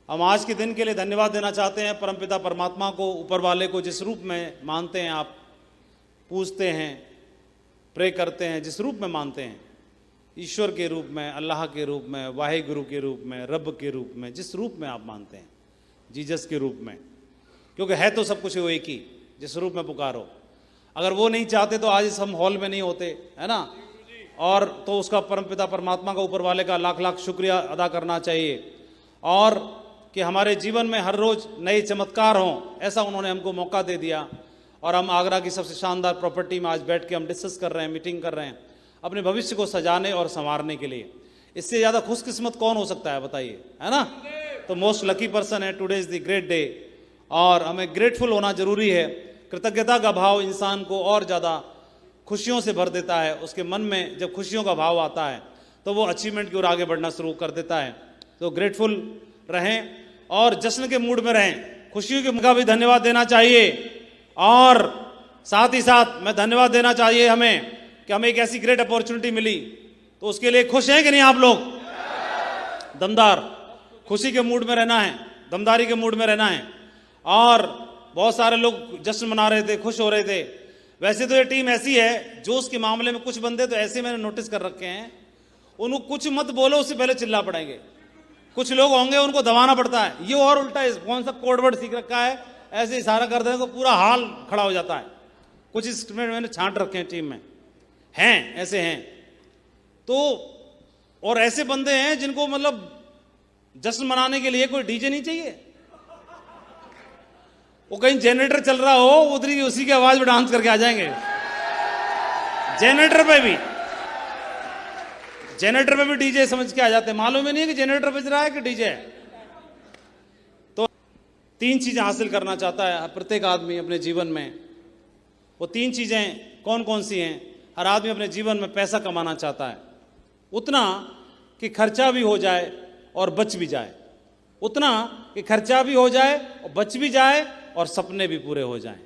हम आज के दिन के लिए धन्यवाद देना चाहते हैं परमपिता परमात्मा को, ऊपर वाले को, जिस रूप में मानते हैं आप, पूजते हैं, प्रे करते हैं, जिस रूप में मानते हैं, ईश्वर के रूप में, अल्लाह के रूप में, वाहिगुरु के रूप में, रब के रूप में, जिस रूप में आप मानते हैं, जीसस के रूप में, क्योंकि है तो सब कुछ वो एक ही, जिस रूप में पुकारो। अगर वो नहीं चाहते तो आज इस हम हॉल में नहीं होते, है ना। और तो उसका परमपिता परमात्मा का, ऊपर वाले का लाख लाख शुक्रिया अदा करना चाहिए, और कि हमारे जीवन में हर रोज़ नए चमत्कार हों, ऐसा उन्होंने हमको मौका दे दिया। और हम आगरा की सबसे शानदार प्रॉपर्टी में आज बैठ के हम डिस्कस कर रहे हैं, मीटिंग कर रहे हैं अपने भविष्य को सजाने और संवारने के लिए। इससे ज़्यादा खुशकिस्मत कौन हो सकता है बताइए, है ना। तो मोस्ट लकी पर्सन है, today is the great day, और हमें ग्रेटफुल होना जरूरी है। कृतज्ञता का भाव इंसान को और ज़्यादा खुशियों से भर देता है। उसके मन में जब खुशियों का भाव आता है तो वो अचीवमेंट की ओर आगे बढ़ना शुरू कर देता है। तो ग्रेटफुल रहें और जश्न के मूड में रहें। खुशियों के का भी धन्यवाद देना चाहिए, और साथ ही साथ मैं धन्यवाद देना चाहिए हमें कि हमें एक ऐसी ग्रेट अपॉर्चुनिटी मिली, तो उसके लिए खुश हैं कि नहीं आप लोग? दमदार खुशी के मूड में रहना है, दमदारी के मूड में रहना है। और बहुत सारे लोग जश्न मना रहे थे, खुश हो रहे थे। वैसे तो ये टीम ऐसी है, जोश के मामले में कुछ बंदे तो ऐसे मैंने नोटिस कर रखे हैं, उनको कुछ मत बोलो उससे पहले चिल्ला पड़ेंगे। कुछ लोग होंगे उनको दबाना पड़ता है, ये और उल्टा है, कौन सा कोड वर्ड सीख रखा है, ऐसे इशारा कर देने को पूरा हाल खड़ा हो जाता है। कुछ इंस्ट्रूमेंट मैंने छांट रखे हैं टीम में, हैं ऐसे हैं। तो और ऐसे बंदे हैं जिनको मतलब जश्न मनाने के लिए कोई डीजे नहीं चाहिए, वो कहीं जनरेटर चल रहा हो उधरी उसी की आवाज में डांस करके आ जाएंगे। जनरेटर पे भी डीजे समझ के आ जाते हैं, मालूम ही नहीं है कि जनरेटर बज रहा है कि डीजे है। तो 3 चीजें हासिल करना चाहता है प्रत्येक आदमी अपने जीवन में। वो 3 चीजें कौन कौन सी हैं? हर आदमी अपने जीवन में पैसा कमाना चाहता है, उतना कि खर्चा भी हो जाए और बच भी जाए, उतना कि खर्चा भी हो जाए और बच भी जाए और सपने भी पूरे हो जाएं,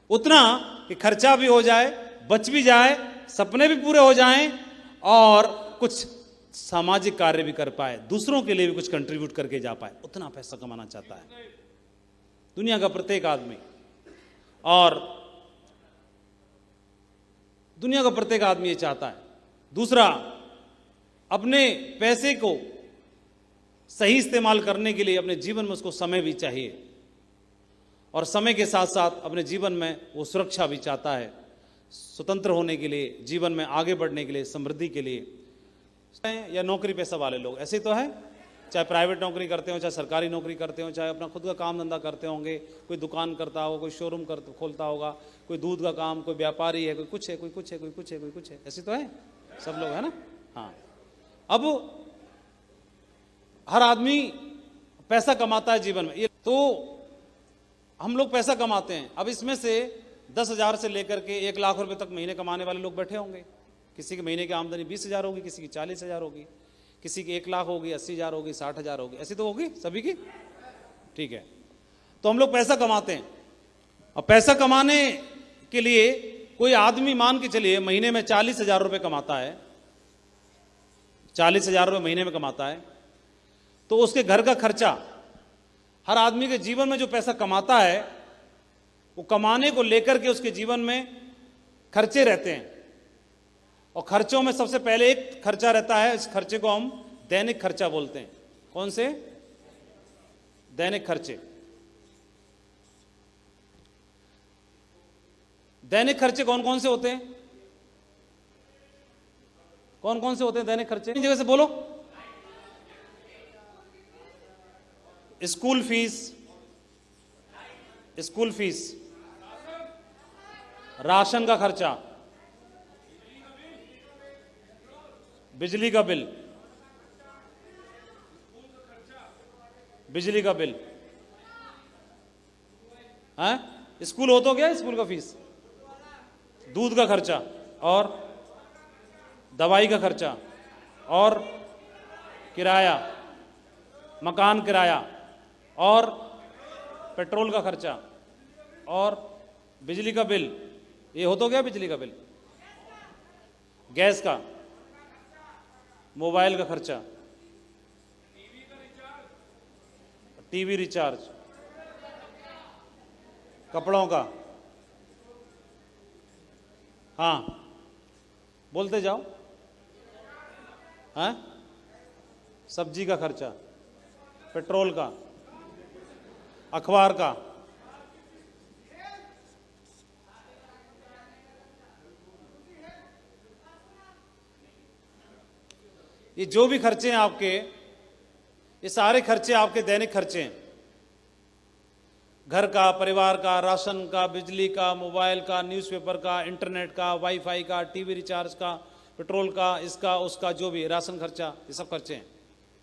उतना कि खर्चा भी हो जाए, बच भी जाए, सपने भी पूरे हो जाएं, और कुछ सामाजिक कार्य भी कर पाए, दूसरों के लिए भी कुछ कंट्रीब्यूट करके जा पाए, उतना पैसा कमाना चाहता है दुनिया का प्रत्येक आदमी। और दुनिया का प्रत्येक आदमी ये चाहता है। दूसरा, अपने पैसे को सही इस्तेमाल करने के लिए अपने जीवन में उसको समय भी चाहिए, और समय के साथ साथ अपने जीवन में वो सुरक्षा भी चाहता है, स्वतंत्र होने के लिए, जीवन में आगे बढ़ने के लिए, समृद्धि के लिए। या नौकरी पेशा वाले लोग ऐसे तो है, चाहे प्राइवेट नौकरी करते हो, चाहे सरकारी नौकरी करते हो, चाहे अपना खुद का काम धंधा करते होंगे, कोई दुकान करता होगा, कोई शोरूम खोलता होगा, कोई दूध का काम, कोई व्यापारी है, कोई कुछ है, कोई कुछ है, कोई कुछ है, कोई कुछ है, ऐसे तो है सब लोग, है ना। हाँ, अब हर आदमी पैसा कमाता है जीवन में, ये तो हम लोग पैसा कमाते हैं। अब इसमें से 10,000 से लेकर के 1 लाख रुपए तक महीने कमाने वाले लोग बैठे होंगे। किसी की महीने की आमदनी 20,000 होगी, किसी की 40,000 होगी, किसी की 1 लाख होगी, 80,000 होगी, 60,000 होगी, ऐसी तो होगी सभी की, ठीक है। तो हम लोग पैसा कमाते हैं। अब पैसा कमाने के लिए कोई आदमी मान के चलिए महीने में 40,000 रुपये कमाता है, 40,000 रुपये महीने में कमाता है, तो उसके घर का खर्चा, हर आदमी के जीवन में जो पैसा कमाता है वो कमाने को लेकर के उसके जीवन में खर्चे रहते हैं। और खर्चों में सबसे पहले एक खर्चा रहता है, इस खर्चे को हम दैनिक खर्चा बोलते हैं। कौन से? दैनिक खर्चे। दैनिक खर्चे कौन कौन से होते हैं? कौन कौन से होते हैं दैनिक खर्चे? जगह से बोलो। स्कूल फीस, राशन का खर्चा, बिजली का बिल, है स्कूल हो तो क्या, स्कूल का फीस, दूध का खर्चा, और दवाई का खर्चा, और किराया, मकान किराया, और पेट्रोल का खर्चा, और बिजली का बिल। ये हो तो गया बिजली का बिल, गैस का, मोबाइल का खर्चा, टीवी रिचार्ज, कपड़ों का, हाँ बोलते जाओ, हैं, सब्जी का खर्चा, पेट्रोल का, अखबार का, ये जो भी खर्चे हैं आपके, ये सारे खर्चे आपके दैनिक खर्चे हैं। घर का, परिवार का, राशन का, बिजली का, मोबाइल का, न्यूज़पेपर का, इंटरनेट का, वाईफाई का, टीवी रिचार्ज का, पेट्रोल का, इसका उसका, जो भी राशन खर्चा, ये सब खर्चे हैं,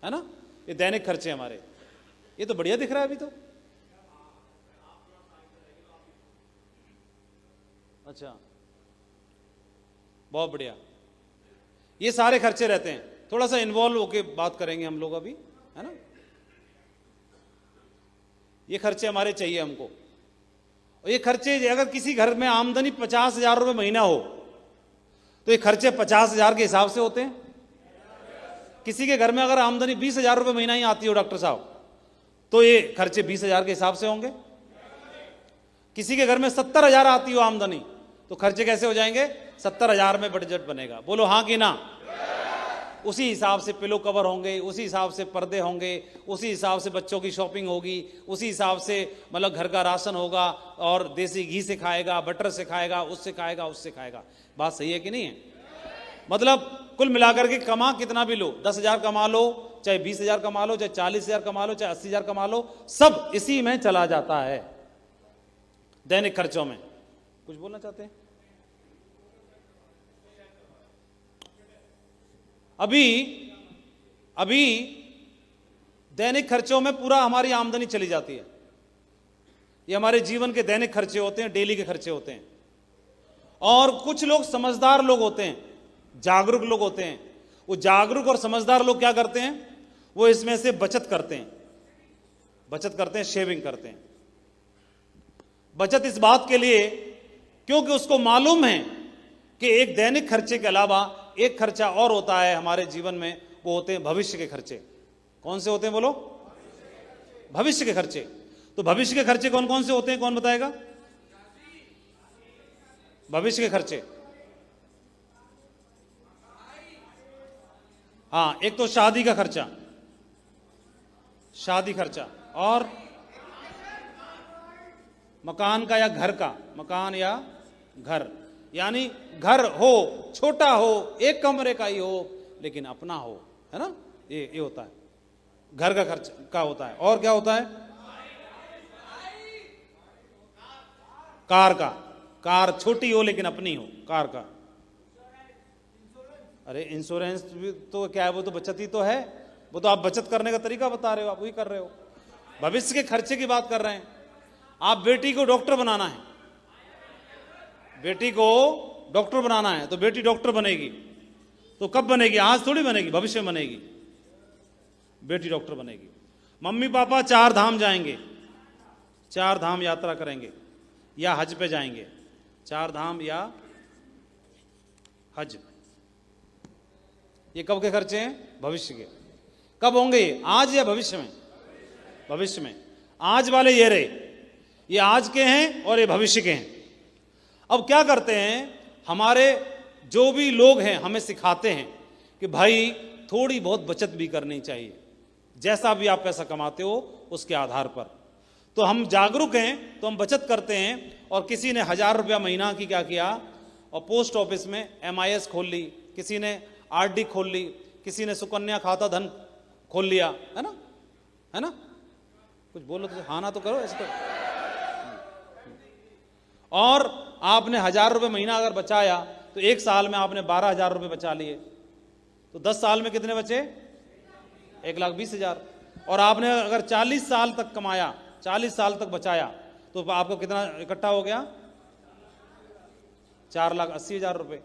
है ना। ये दैनिक खर्चे हमारे। ये तो बढ़िया दिख रहा है अभी तो। अच्छा, बहुत बढ़िया। ये सारे खर्चे रहते हैं। थोड़ा सा इन्वॉल्व होके बात करेंगे हम लोग अभी, है ना। ये खर्चे हमारे चाहिए हमको। और ये खर्चे, अगर किसी घर में आमदनी 50,000 रुपये महीना हो तो ये खर्चे 50,000 के हिसाब से होते हैं। किसी के घर में अगर आमदनी 20,000 रुपये महीना ही आती हो डॉक्टर साहब, तो ये खर्चे 20,000 के हिसाब से होंगे। किसी के घर में 70,000 आती हो आमदनी, तो खर्चे कैसे हो जाएंगे? 70,000 में बजट बनेगा। बोलो हाँ कि ना। उसी हिसाब से पिलो कवर होंगे, उसी हिसाब से पर्दे होंगे, उसी हिसाब से बच्चों की शॉपिंग होगी, उसी हिसाब से मतलब घर का राशन होगा, और देसी घी से खाएगा, बटर से खाएगा, उससे खाएगा, उससे खाएगा। बात सही है कि नहीं है? मतलब कुल मिलाकर के कमा कितना भी लो, 10,000 कमा लो, चाहे 20,000 कमा लो, चाहे 40,000 कमा लो, चाहे 80,000 कमा लो, सब इसी में चला जाता है, दैनिक खर्चों में। कुछ बोलना चाहते हैं? अभी दैनिक खर्चों में पूरा हमारी आमदनी चली जाती है। ये हमारे जीवन के दैनिक खर्चे होते हैं, डेली के खर्चे होते हैं। और कुछ लोग समझदार लोग होते हैं, जागरूक लोग होते हैं। वो जागरूक और समझदार लोग क्या करते हैं? वो इसमें से बचत करते हैं, शेविंग करते हैं। बचत इस बात के लिए क्योंकि उसको मालूम है कि एक दैनिक खर्चे के अलावा एक खर्चा और होता है हमारे जीवन में, वो होते हैं भविष्य के खर्चे। कौन से होते हैं बोलो? भविष्य के खर्चे। तो भविष्य के खर्चे कौन कौन से होते हैं, कौन बताएगा? भविष्य के खर्चे, हाँ, एक तो शादी का खर्चा, शादी खर्चा, और मकान का या घर का, मकान या घर, यानी घर हो, छोटा हो, एक कमरे का ही हो, लेकिन अपना हो, है ना। ये होता है घर का खर्च का होता है। और क्या होता है? कार का, कार छोटी हो लेकिन अपनी हो, कार का। अरे इंश्योरेंस भी तो क्या है, वो तो बचत ही तो है। वो तो आप बचत करने का तरीका बता रहे हो, आप वही कर रहे हो। भविष्य के खर्चे की बात कर रहे हैं। आप बेटी को डॉक्टर बनाना है, बेटी को डॉक्टर बनाना है, तो बेटी डॉक्टर बनेगी। तो कब बनेगी? आज थोड़ी बनेगी, भविष्य में बनेगी। बेटी डॉक्टर बनेगी। मम्मी पापा 4 धाम जाएंगे, 4 धाम यात्रा करेंगे या हज पे जाएंगे। 4 धाम या हज, ये कब के खर्चे हैं? भविष्य के। कब होंगे ये? आज या भविष्य में? भविष्य में। आज वाले ये रहे, ये आज के हैं और ये भविष्य के हैं। अब क्या करते हैं हमारे जो भी लोग हैं, हमें सिखाते हैं कि भाई थोड़ी बहुत बचत भी करनी चाहिए, जैसा भी आप पैसा कमाते हो उसके आधार पर। तो हम जागरूक हैं तो हम बचत करते हैं। और किसी ने 1,000 रुपया महीना की क्या किया, और पोस्ट ऑफिस में MIS खोल ली, किसी ने RD खोल ली, किसी ने सुकन्या खाता धन खोल लिया, है ना, है ना। कुछ बोलो तो हाँ ना तो करो ऐसे तो। और आपने 1,000 रुपये महीना अगर बचाया तो 1 साल में आपने 12,000 रुपये बचा लिए, तो 10 साल में कितने बचे? 1,20,000। और आपने अगर 40 साल तक कमाया, 40 साल तक बचाया, तो आपको कितना इकट्ठा हो गया? 4,80,000 रुपये।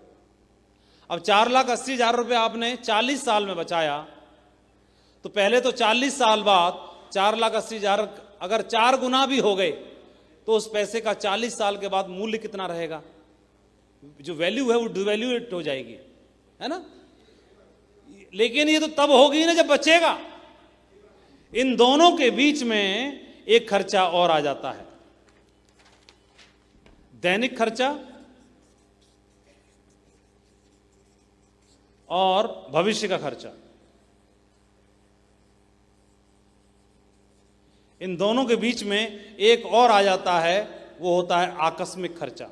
अब 4,80,000 रुपये आपने 40 साल में बचाया, तो पहले तो 40 साल बाद 4,80,000 अगर 4 गुना भी हो गए, तो उस पैसे का 40 साल के बाद मूल्य कितना रहेगा? जो वैल्यू है वो डिवैल्यूएट हो जाएगी, है ना। लेकिन ये तो तब होगी ना जब बचेगा। इन दोनों के बीच में एक खर्चा और आ जाता है, दैनिक खर्चा और भविष्य का खर्चा। इन दोनों के बीच में एक और आ जाता है, वो होता है आकस्मिक खर्चा।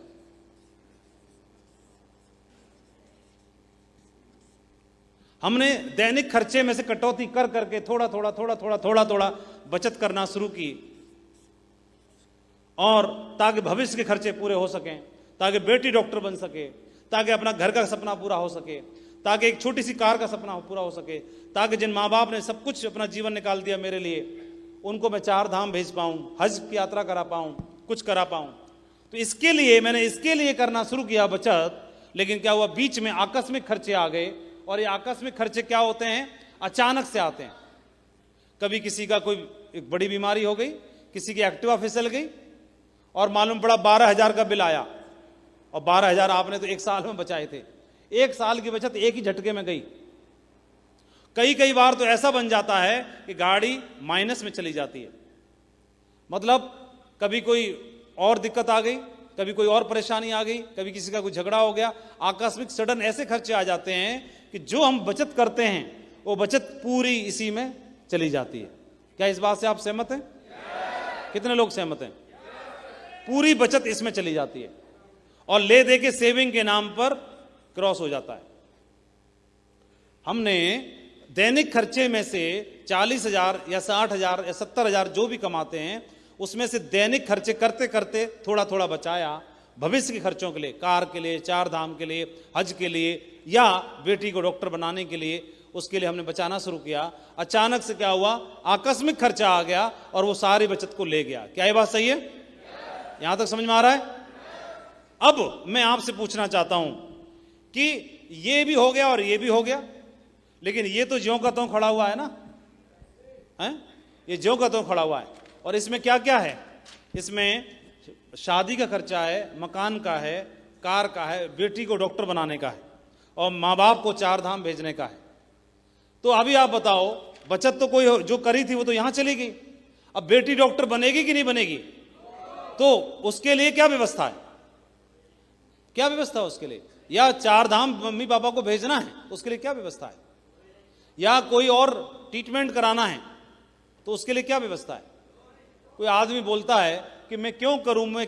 हमने दैनिक खर्चे में से कटौती कर करके थोड़ा थोड़ा बचत करना शुरू की, और ताकि भविष्य के खर्चे पूरे हो सकें, ताकि बेटी डॉक्टर बन सके, ताकि अपना घर का सपना पूरा हो सके, ताकि एक छोटी सी कार का सपना पूरा हो सके, ताकि जिन माँ बाप ने सब कुछ अपना जीवन निकाल दिया मेरे लिए, उनको मैं 4 धाम भेज पाऊं, हज की यात्रा करा पाऊं, कुछ करा पाऊं। तो इसके लिए मैंने करना शुरू किया बचत। लेकिन क्या हुआ, बीच में आकस्मिक खर्चे आ गए। और ये आकस्मिक खर्चे क्या होते हैं, अचानक से आते हैं। कभी किसी का कोई एक बड़ी बीमारी हो गई, किसी की एक्टिवा फिसल गई और मालूम पड़ा 12,000 का बिल आया, और 12,000 आपने तो 1 साल में बचाए थे। 1 साल की बचत एक ही झटके में गई। कई बार तो ऐसा बन जाता है कि गाड़ी माइनस में चली जाती है। मतलब कभी कोई और दिक्कत आ गई, कभी कोई और परेशानी आ गई, कभी किसी का कोई झगड़ा हो गया, आकस्मिक सडन ऐसे खर्चे आ जाते हैं कि जो हम बचत करते हैं वो बचत पूरी इसी में चली जाती है। क्या इस बात से आप सहमत हैं? कितने लोग सहमत हैं? पूरी बचत इसमें चली जाती है और ले दे के सेविंग के नाम पर क्रॉस हो जाता है। हमने दैनिक खर्चे में से 40,000 या 60,000 या 70,000 जो भी कमाते हैं, उसमें से दैनिक खर्चे करते करते थोड़ा थोड़ा बचाया भविष्य के खर्चों के लिए, कार के लिए, 4 धाम के लिए, हज के लिए, या बेटी को डॉक्टर बनाने के लिए। उसके लिए हमने बचाना शुरू किया। अचानक से क्या हुआ, आकस्मिक खर्चा आ गया और वो सारी बचत को ले गया। क्या ये बात सही है? यहां तक समझ में आ रहा है? अब मैं आपसे पूछना चाहता हूं कि ये भी हो गया और ये भी हो गया, लेकिन ये तो ज्यों का त्यों खड़ा हुआ है ना, है? ये ज्यों का त्यों खड़ा हुआ है। और इसमें क्या क्या है? इसमें शादी का खर्चा है, मकान का है, कार का है, बेटी को डॉक्टर बनाने का है, और माँ बाप को 4 धाम भेजने का है। तो अभी आप बताओ, बचत तो कोई जो करी थी वो तो यहां चली गई। अब बेटी डॉक्टर बनेगी कि नहीं बनेगी? तो उसके लिए क्या व्यवस्था है? क्या व्यवस्था है उसके लिए? या 4 धाम मम्मी पापा को भेजना है, उसके लिए क्या व्यवस्था है? या कोई और ट्रीटमेंट कराना है, तो उसके लिए क्या व्यवस्था है? कोई आदमी बोलता है कि मैं क्यों करूं, मैं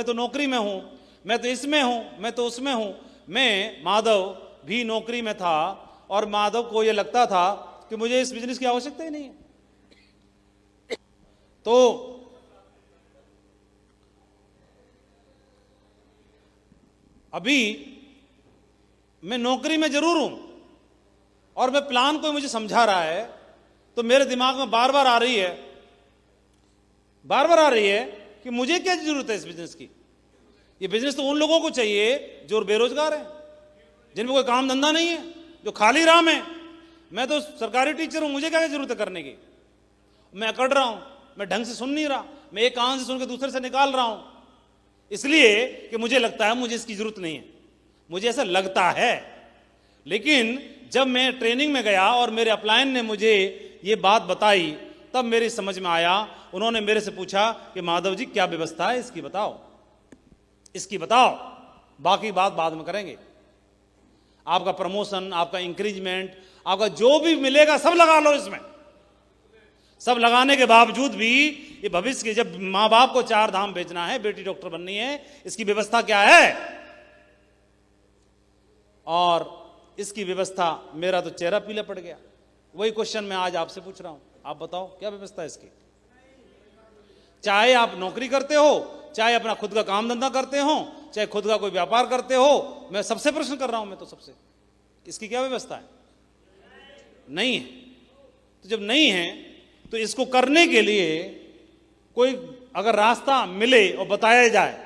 तो नौकरी में हूं, मैं तो इसमें हूं, मैं तो उसमें हूं। मैं माधव भी नौकरी में था और माधव को यह लगता था कि मुझे इस बिजनेस की आवश्यकता ही नहीं है। तो अभी मैं नौकरी में जरूर हूं और मैं प्लान कोई मुझे समझा रहा है, तो मेरे दिमाग में बार बार आ रही है कि मुझे क्या जरूरत है इस बिजनेस की। ये बिजनेस तो उन लोगों को चाहिए जो बेरोजगार हैं, जिनमें कोई काम धंधा नहीं है, जो खाली राम है। मैं तो सरकारी टीचर हूं, मुझे क्या जरूरत है करने की? मैं अकड़ रहा हूं, मैं ढंग से सुन नहीं रहा, मैं एक कान से सुन के दूसरे से निकाल रहा हूं, इसलिए कि मुझे लगता है मुझे इसकी जरूरत नहीं है। मुझे ऐसा लगता है। लेकिन जब मैं ट्रेनिंग में गया और मेरे अपलायन ने मुझे ये बात बताई, तब मेरी समझ में आया। उन्होंने मेरे से पूछा कि माधव जी क्या व्यवस्था है इसकी बताओ, बाकी बात बाद में करेंगे। आपका प्रमोशन, आपका इंक्रीजमेंट, आपका जो भी मिलेगा सब लगा लो इसमें। सब लगाने के बावजूद भी ये भविष्य के, जब मां बाप को 4 धाम भेजना है, बेटी डॉक्टर बननी है, इसकी व्यवस्था क्या है? और इसकी व्यवस्था, मेरा तो चेहरा पीला पड़ गया। वही क्वेश्चन मैं आज आपसे पूछ रहा हूं, आप बताओ क्या व्यवस्था है इसकी? चाहे आप नौकरी करते हो, चाहे अपना खुद का काम धंधा करते हो, चाहे खुद का कोई व्यापार करते हो, मैं सबसे प्रश्न कर रहा हूं, मैं तो सबसे, इसकी क्या व्यवस्था है? नहीं है। तो जब नहीं है तो इसको करने के लिए कोई अगर रास्ता मिले और बताया जाए,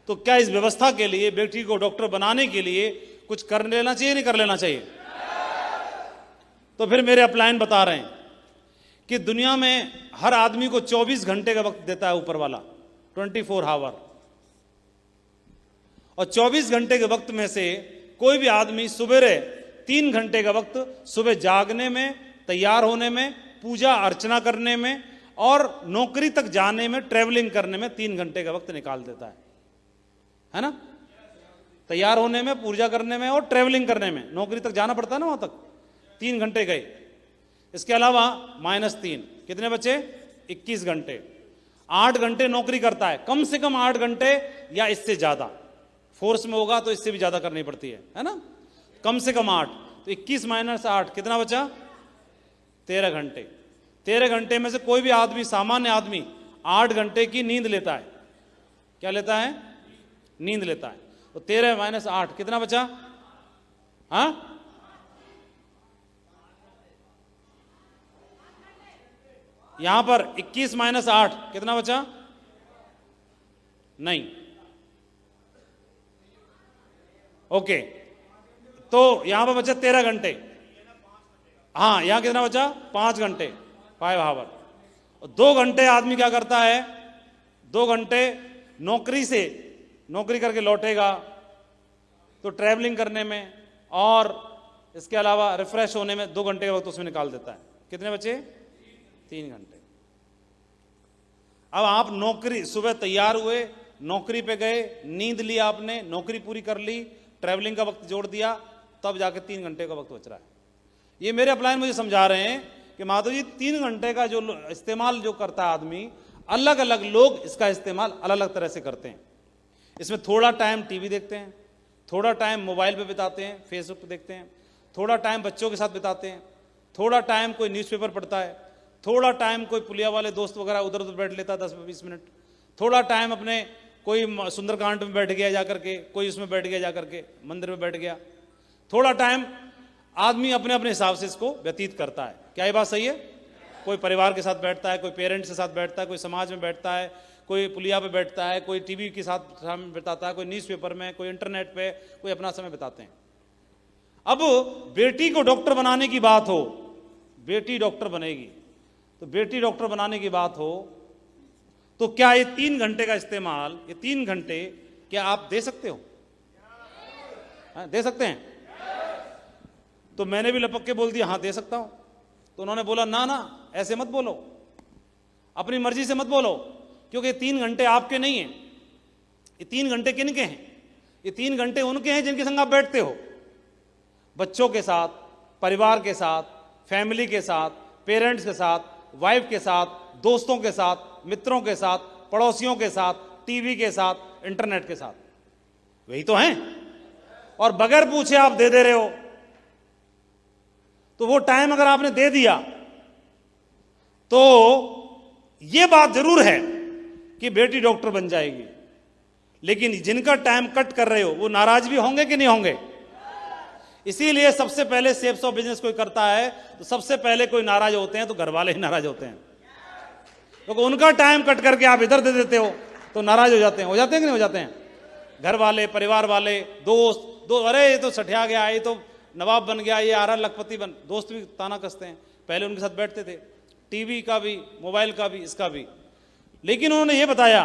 तो क्या इस व्यवस्था के लिए, बेटी को डॉक्टर बनाने के लिए कुछ कर लेना चाहिए, नहीं कर लेना चाहिए? तो फिर मेरे अपलायन बता रहे हैं कि दुनिया में हर आदमी को 24 घंटे का वक्त देता है ऊपर वाला, 24 आवर। और 24 घंटे के वक्त में से कोई भी आदमी सुबह 3 घंटे का वक्त सुबह जागने में, तैयार होने में, पूजा अर्चना करने में और नौकरी तक जाने में, ट्रेवलिंग करने में 3 घंटे का वक्त निकाल देता है ना? तैयार होने में, पूजा करने में और ट्रेवलिंग करने में, नौकरी तक जाना पड़ता है ना, वहां तक 3 घंटे गए। इसके अलावा -3 कितने बचे? 21 घंटे। 8 घंटे नौकरी करता है, कम से कम 8 घंटे या इससे ज्यादा। फोर्स में होगा तो इससे भी ज्यादा करनी पड़ती है ना? कम से कम 8, तो 21 - 8 कितना बचा? 13 घंटे। 13 घंटे में से कोई भी आदमी, सामान्य आदमी 8 घंटे की नींद लेता है। क्या लेता है? नींद लेता है। तो 13 - 8 कितना बचा? हाँ, यहां पर 21 - 8 कितना बचा? नहीं, ओके, तो यहां पर बचा 13 घंटे। हाँ, यहां कितना बचा? 5 घंटे, 5 आवर। 2 घंटे आदमी क्या करता है? 2 घंटे नौकरी करके लौटेगा तो ट्रैवलिंग करने में और इसके अलावा रिफ्रेश होने में 2 घंटे का वक्त उसमें निकाल देता है। कितने बचे? 3 घंटे। अब आप नौकरी, सुबह तैयार हुए, नौकरी पे गए, नींद ली आपने, नौकरी पूरी कर ली, ट्रैवलिंग का वक्त जोड़ दिया, तब जाके 3 घंटे का वक्त बच रहा है। ये मेरे अपलाइन मुझे समझा रहे हैं कि माधव जी 3 घंटे का जो इस्तेमाल जो करता है आदमी, अलग अलग लोग इसका इस्तेमाल अलग अलग तरह से करते हैं। इसमें थोड़ा टाइम टीवी देखते हैं, थोड़ा टाइम मोबाइल पे बिताते हैं, फेसबुक पे देखते हैं, थोड़ा टाइम बच्चों के साथ बिताते हैं, थोड़ा टाइम कोई न्यूज़पेपर पढ़ता है, थोड़ा टाइम कोई पुलिया वाले दोस्त वगैरह उधर उधर बैठ लेता है 10-20 मिनट, थोड़ा टाइम अपने कोई सुंदरकांड में बैठ गया जाकर के, कोई उसमें बैठ गया जाकर के, मंदिर में बैठ गया, थोड़ा टाइम आदमी अपने अपने हिसाब से इसको व्यतीत करता है। क्या ये बात सही है? कोई परिवार के साथ बैठता है, कोई पेरेंट्स के साथ बैठता है, कोई समाज में बैठता है, कोई पुलिया पे बैठता है, कोई टीवी के साथ समय बिताता है, कोई न्यूज़पेपर में, कोई इंटरनेट पे, कोई अपना समय बिताते हैं। अब बेटी को डॉक्टर बनाने की बात हो, बेटी डॉक्टर बनेगी, तो बेटी डॉक्टर बनाने की बात हो तो क्या ये 3 घंटे का इस्तेमाल, ये 3 घंटे क्या आप दे सकते हो? दे सकते हैं? तो मैंने भी लपक के बोल दिया हाँ दे सकता हूं। तो उन्होंने बोला ना ना, ऐसे मत बोलो, अपनी मर्जी से मत बोलो, क्योंकि 3 घंटे आपके नहीं हैं। ये 3 घंटे किनके हैं? ये 3 घंटे उनके हैं जिनके संग आप बैठते हो, बच्चों के साथ, परिवार के साथ, फैमिली के साथ, पेरेंट्स के साथ, वाइफ के साथ, दोस्तों के साथ, मित्रों के साथ, पड़ोसियों के साथ, टीवी के साथ, इंटरनेट के साथ, वही तो हैं। और बगैर पूछे आप दे रहे हो। तो वो टाइम अगर आपने दे दिया तो ये बात जरूर है कि बेटी डॉक्टर बन जाएगी, लेकिन जिनका टाइम कट कर रहे हो वो नाराज भी होंगे कि नहीं होंगे? इसीलिए सबसे पहले सेल्स ऑफ बिजनेस कोई करता है तो सबसे पहले कोई नाराज होते हैं तो घर वाले ही नाराज होते हैं, क्योंकि उनका टाइम कट करके आप इधर दे देते हो तो नाराज हो जाते हैं कि नहीं हो जाते हैं? घर वाले, परिवार वाले, दोस्त, अरे ये तो सठिया गया, ये तो नवाब बन गया, ये आरा लखपति बन, दोस्त भी ताना कसते हैं। पहले उनके साथ बैठते थे, टीवी का भी, मोबाइल का भी, इसका भी, लेकिन उन्होंने ये बताया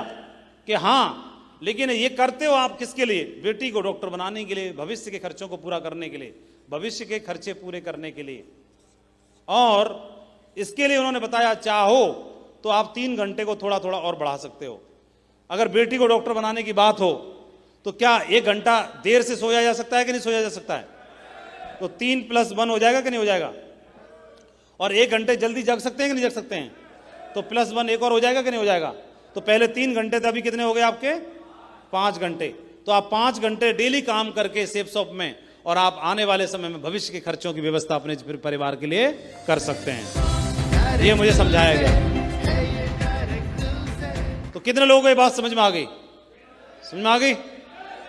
कि हाँ, लेकिन ये करते हो आप किसके लिए? बेटी को डॉक्टर बनाने के लिए, भविष्य के खर्चों को पूरा करने के लिए, भविष्य के खर्चे पूरे करने के लिए। और इसके लिए उन्होंने बताया चाहो तो आप 3 घंटे को थोड़ा थोड़ा और बढ़ा सकते हो। अगर बेटी को डॉक्टर बनाने की बात हो तो क्या 1 घंटा देर से सोया जा सकता है कि नहीं सोया जा सकता है? तो 3 + 1 हो जाएगा कि नहीं हो जाएगा? और 1 घंटे जल्दी जग सकते हैं कि नहीं जग सकते हैं? तो +1 एक और हो जाएगा कि नहीं हो जाएगा? तो पहले 3 घंटे थे, अभी कितने हो गए आपके? 5 घंटे। तो आप 5 घंटे डेली काम करके सेफ शॉप में, और आप आने वाले समय में भविष्य के खर्चों की व्यवस्था अपने परिवार के लिए कर सकते हैं। ये मुझे समझाया गया। तो कितने लोगों को ये बात समझ में आ गई? समझ में आ गई?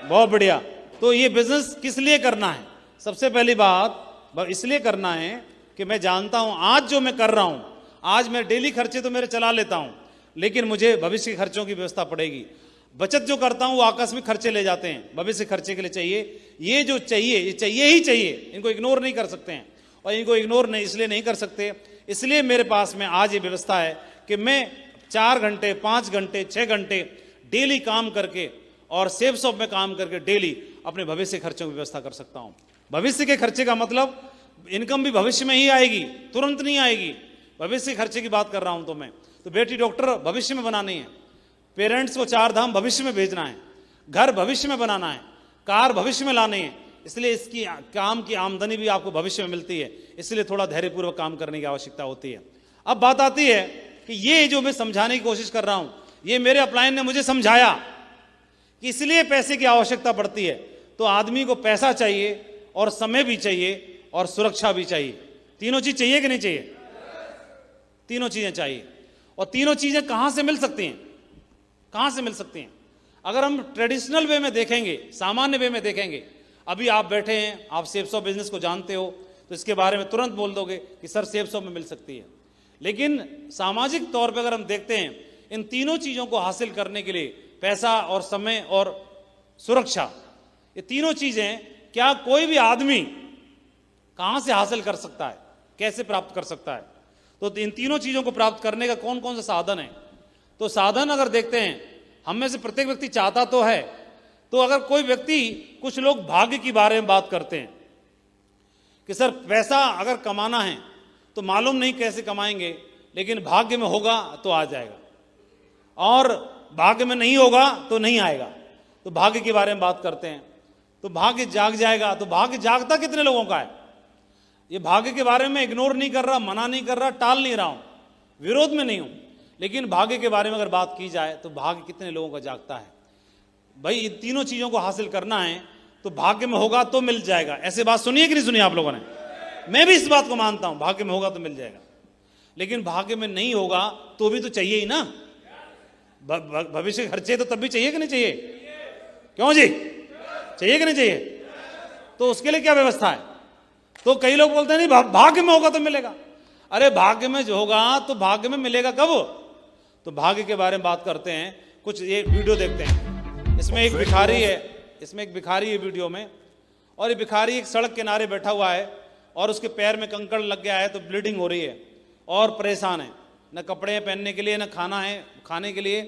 बहुत बढ़िया। तो ये बिजनेस किस लिए करना है? सबसे पहली बात इसलिए करना है कि मैं जानता हूं आज जो मैं कर रहा हूं, आज मैं डेली खर्चे तो मेरे चला लेता हूं, लेकिन मुझे भविष्य के खर्चों की व्यवस्था पड़ेगी। बचत जो करता हूं वो आकस्मिक खर्चे ले जाते हैं, भविष्य खर्चे के लिए चाहिए। ये जो चाहिए, ये चाहिए ही चाहिए, इनको इग्नोर नहीं कर सकते हैं। और इनको इग्नोर नहीं इसलिए नहीं कर सकते, इसलिए मेरे पास में आज ये व्यवस्था है कि मैं 4 घंटे, 5 घंटे, 6 घंटे डेली काम करके और सेफ शॉप में काम करके डेली अपने भविष्य के खर्चों की व्यवस्था कर सकता हूं। भविष्य के खर्चे का मतलब इनकम भी भविष्य में ही आएगी, तुरंत नहीं आएगी। भविष्य के खर्चे की बात कर रहा हूं तो मैं, तो बेटी डॉक्टर भविष्य में बनानी है, पेरेंट्स को 4 धाम भविष्य में भेजना है, घर भविष्य में बनाना है, कार भविष्य में लानी है, इसलिए इसकी काम की आमदनी भी आपको भविष्य में मिलती है, इसलिए थोड़ा धैर्यपूर्वक काम करने की आवश्यकता होती है। अब बात आती है कि ये जो मैं समझाने की कोशिश कर रहा हूं, ये मेरे अपलाइन ने मुझे समझाया कि इसलिए पैसे की आवश्यकता पड़ती है। तो आदमी को पैसा चाहिए और समय भी चाहिए और सुरक्षा भी चाहिए। तीनों चीज चाहिए कि नहीं चाहिए? तीनों चीजें चाहिए। और तीनों चीजें कहां से मिल सकती हैं? कहां से मिल सकती हैं? अगर हम ट्रेडिशनल वे में देखेंगे, सामान्य वे में देखेंगे, अभी आप बैठे हैं, आप सेप्स ऑफ बिजनेस को जानते हो, तो इसके बारे में तुरंत बोल दोगे कि सर सेप्स ऑफ में मिल सकती है। लेकिन सामाजिक तौर पे अगर हम देखते हैं, इन तीनों चीजों को हासिल करने के लिए पैसा और समय और सुरक्षा, ये तीनों चीजें क्या कोई भी आदमी कहां से हासिल कर सकता है, कैसे प्राप्त कर सकता है? तो इन तीनों चीजों को प्राप्त करने का कौन कौन सा साधन है? तो साधन अगर देखते हैं, हम में से प्रत्येक व्यक्ति चाहता तो है। तो अगर कोई व्यक्ति, कुछ लोग भाग्य के बारे में बात करते हैं कि सर पैसा अगर कमाना है तो मालूम नहीं कैसे कमाएंगे, लेकिन भाग्य में होगा तो आ जाएगा, और भाग्य में नहीं होगा तो नहीं आएगा। तो भाग्य के बारे में बात करते हैं, तो भाग्य जाग जाएगा। तो भाग्य जागता कितने लोगों का है? ये भाग्य के बारे में इग्नोर नहीं कर रहा, मना नहीं कर रहा, टाल नहीं रहा हूं, विरोध में नहीं हूं, लेकिन भाग्य के बारे में अगर बात की जाए तो भाग्य कितने लोगों का जागता है? भाई इन तीनों चीजों को हासिल करना है तो भाग्य में होगा तो मिल जाएगा। ऐसे बात सुनिए कि नहीं सुनी आप लोगों ने? मैं भी इस बात को मानता हूं, भाग्य में होगा तो मिल जाएगा, लेकिन भाग्य में नहीं होगा तो भी तो चाहिए ही ना। भविष्य के खर्चे तो तब भी चाहिए कि नहीं चाहिए? क्यों जी, चाहिए कि नहीं चाहिए? तो उसके लिए क्या व्यवस्था है? तो कई लोग बोलते हैं नहीं भाग्य में होगा तो मिलेगा। अरे भाग्य में जो होगा तो भाग्य में मिलेगा कब? तो भाग्य के बारे में बात करते हैं, कुछ एक वीडियो देखते हैं। इसमें एक भिखारी है वीडियो में, और ये भिखारी एक सड़क किनारे बैठा हुआ है और उसके पैर में कंकड़ लग गया है, तो ब्लीडिंग हो रही है और परेशान है, न कपड़े हैं पहनने के लिए, न खाना है खाने के लिए,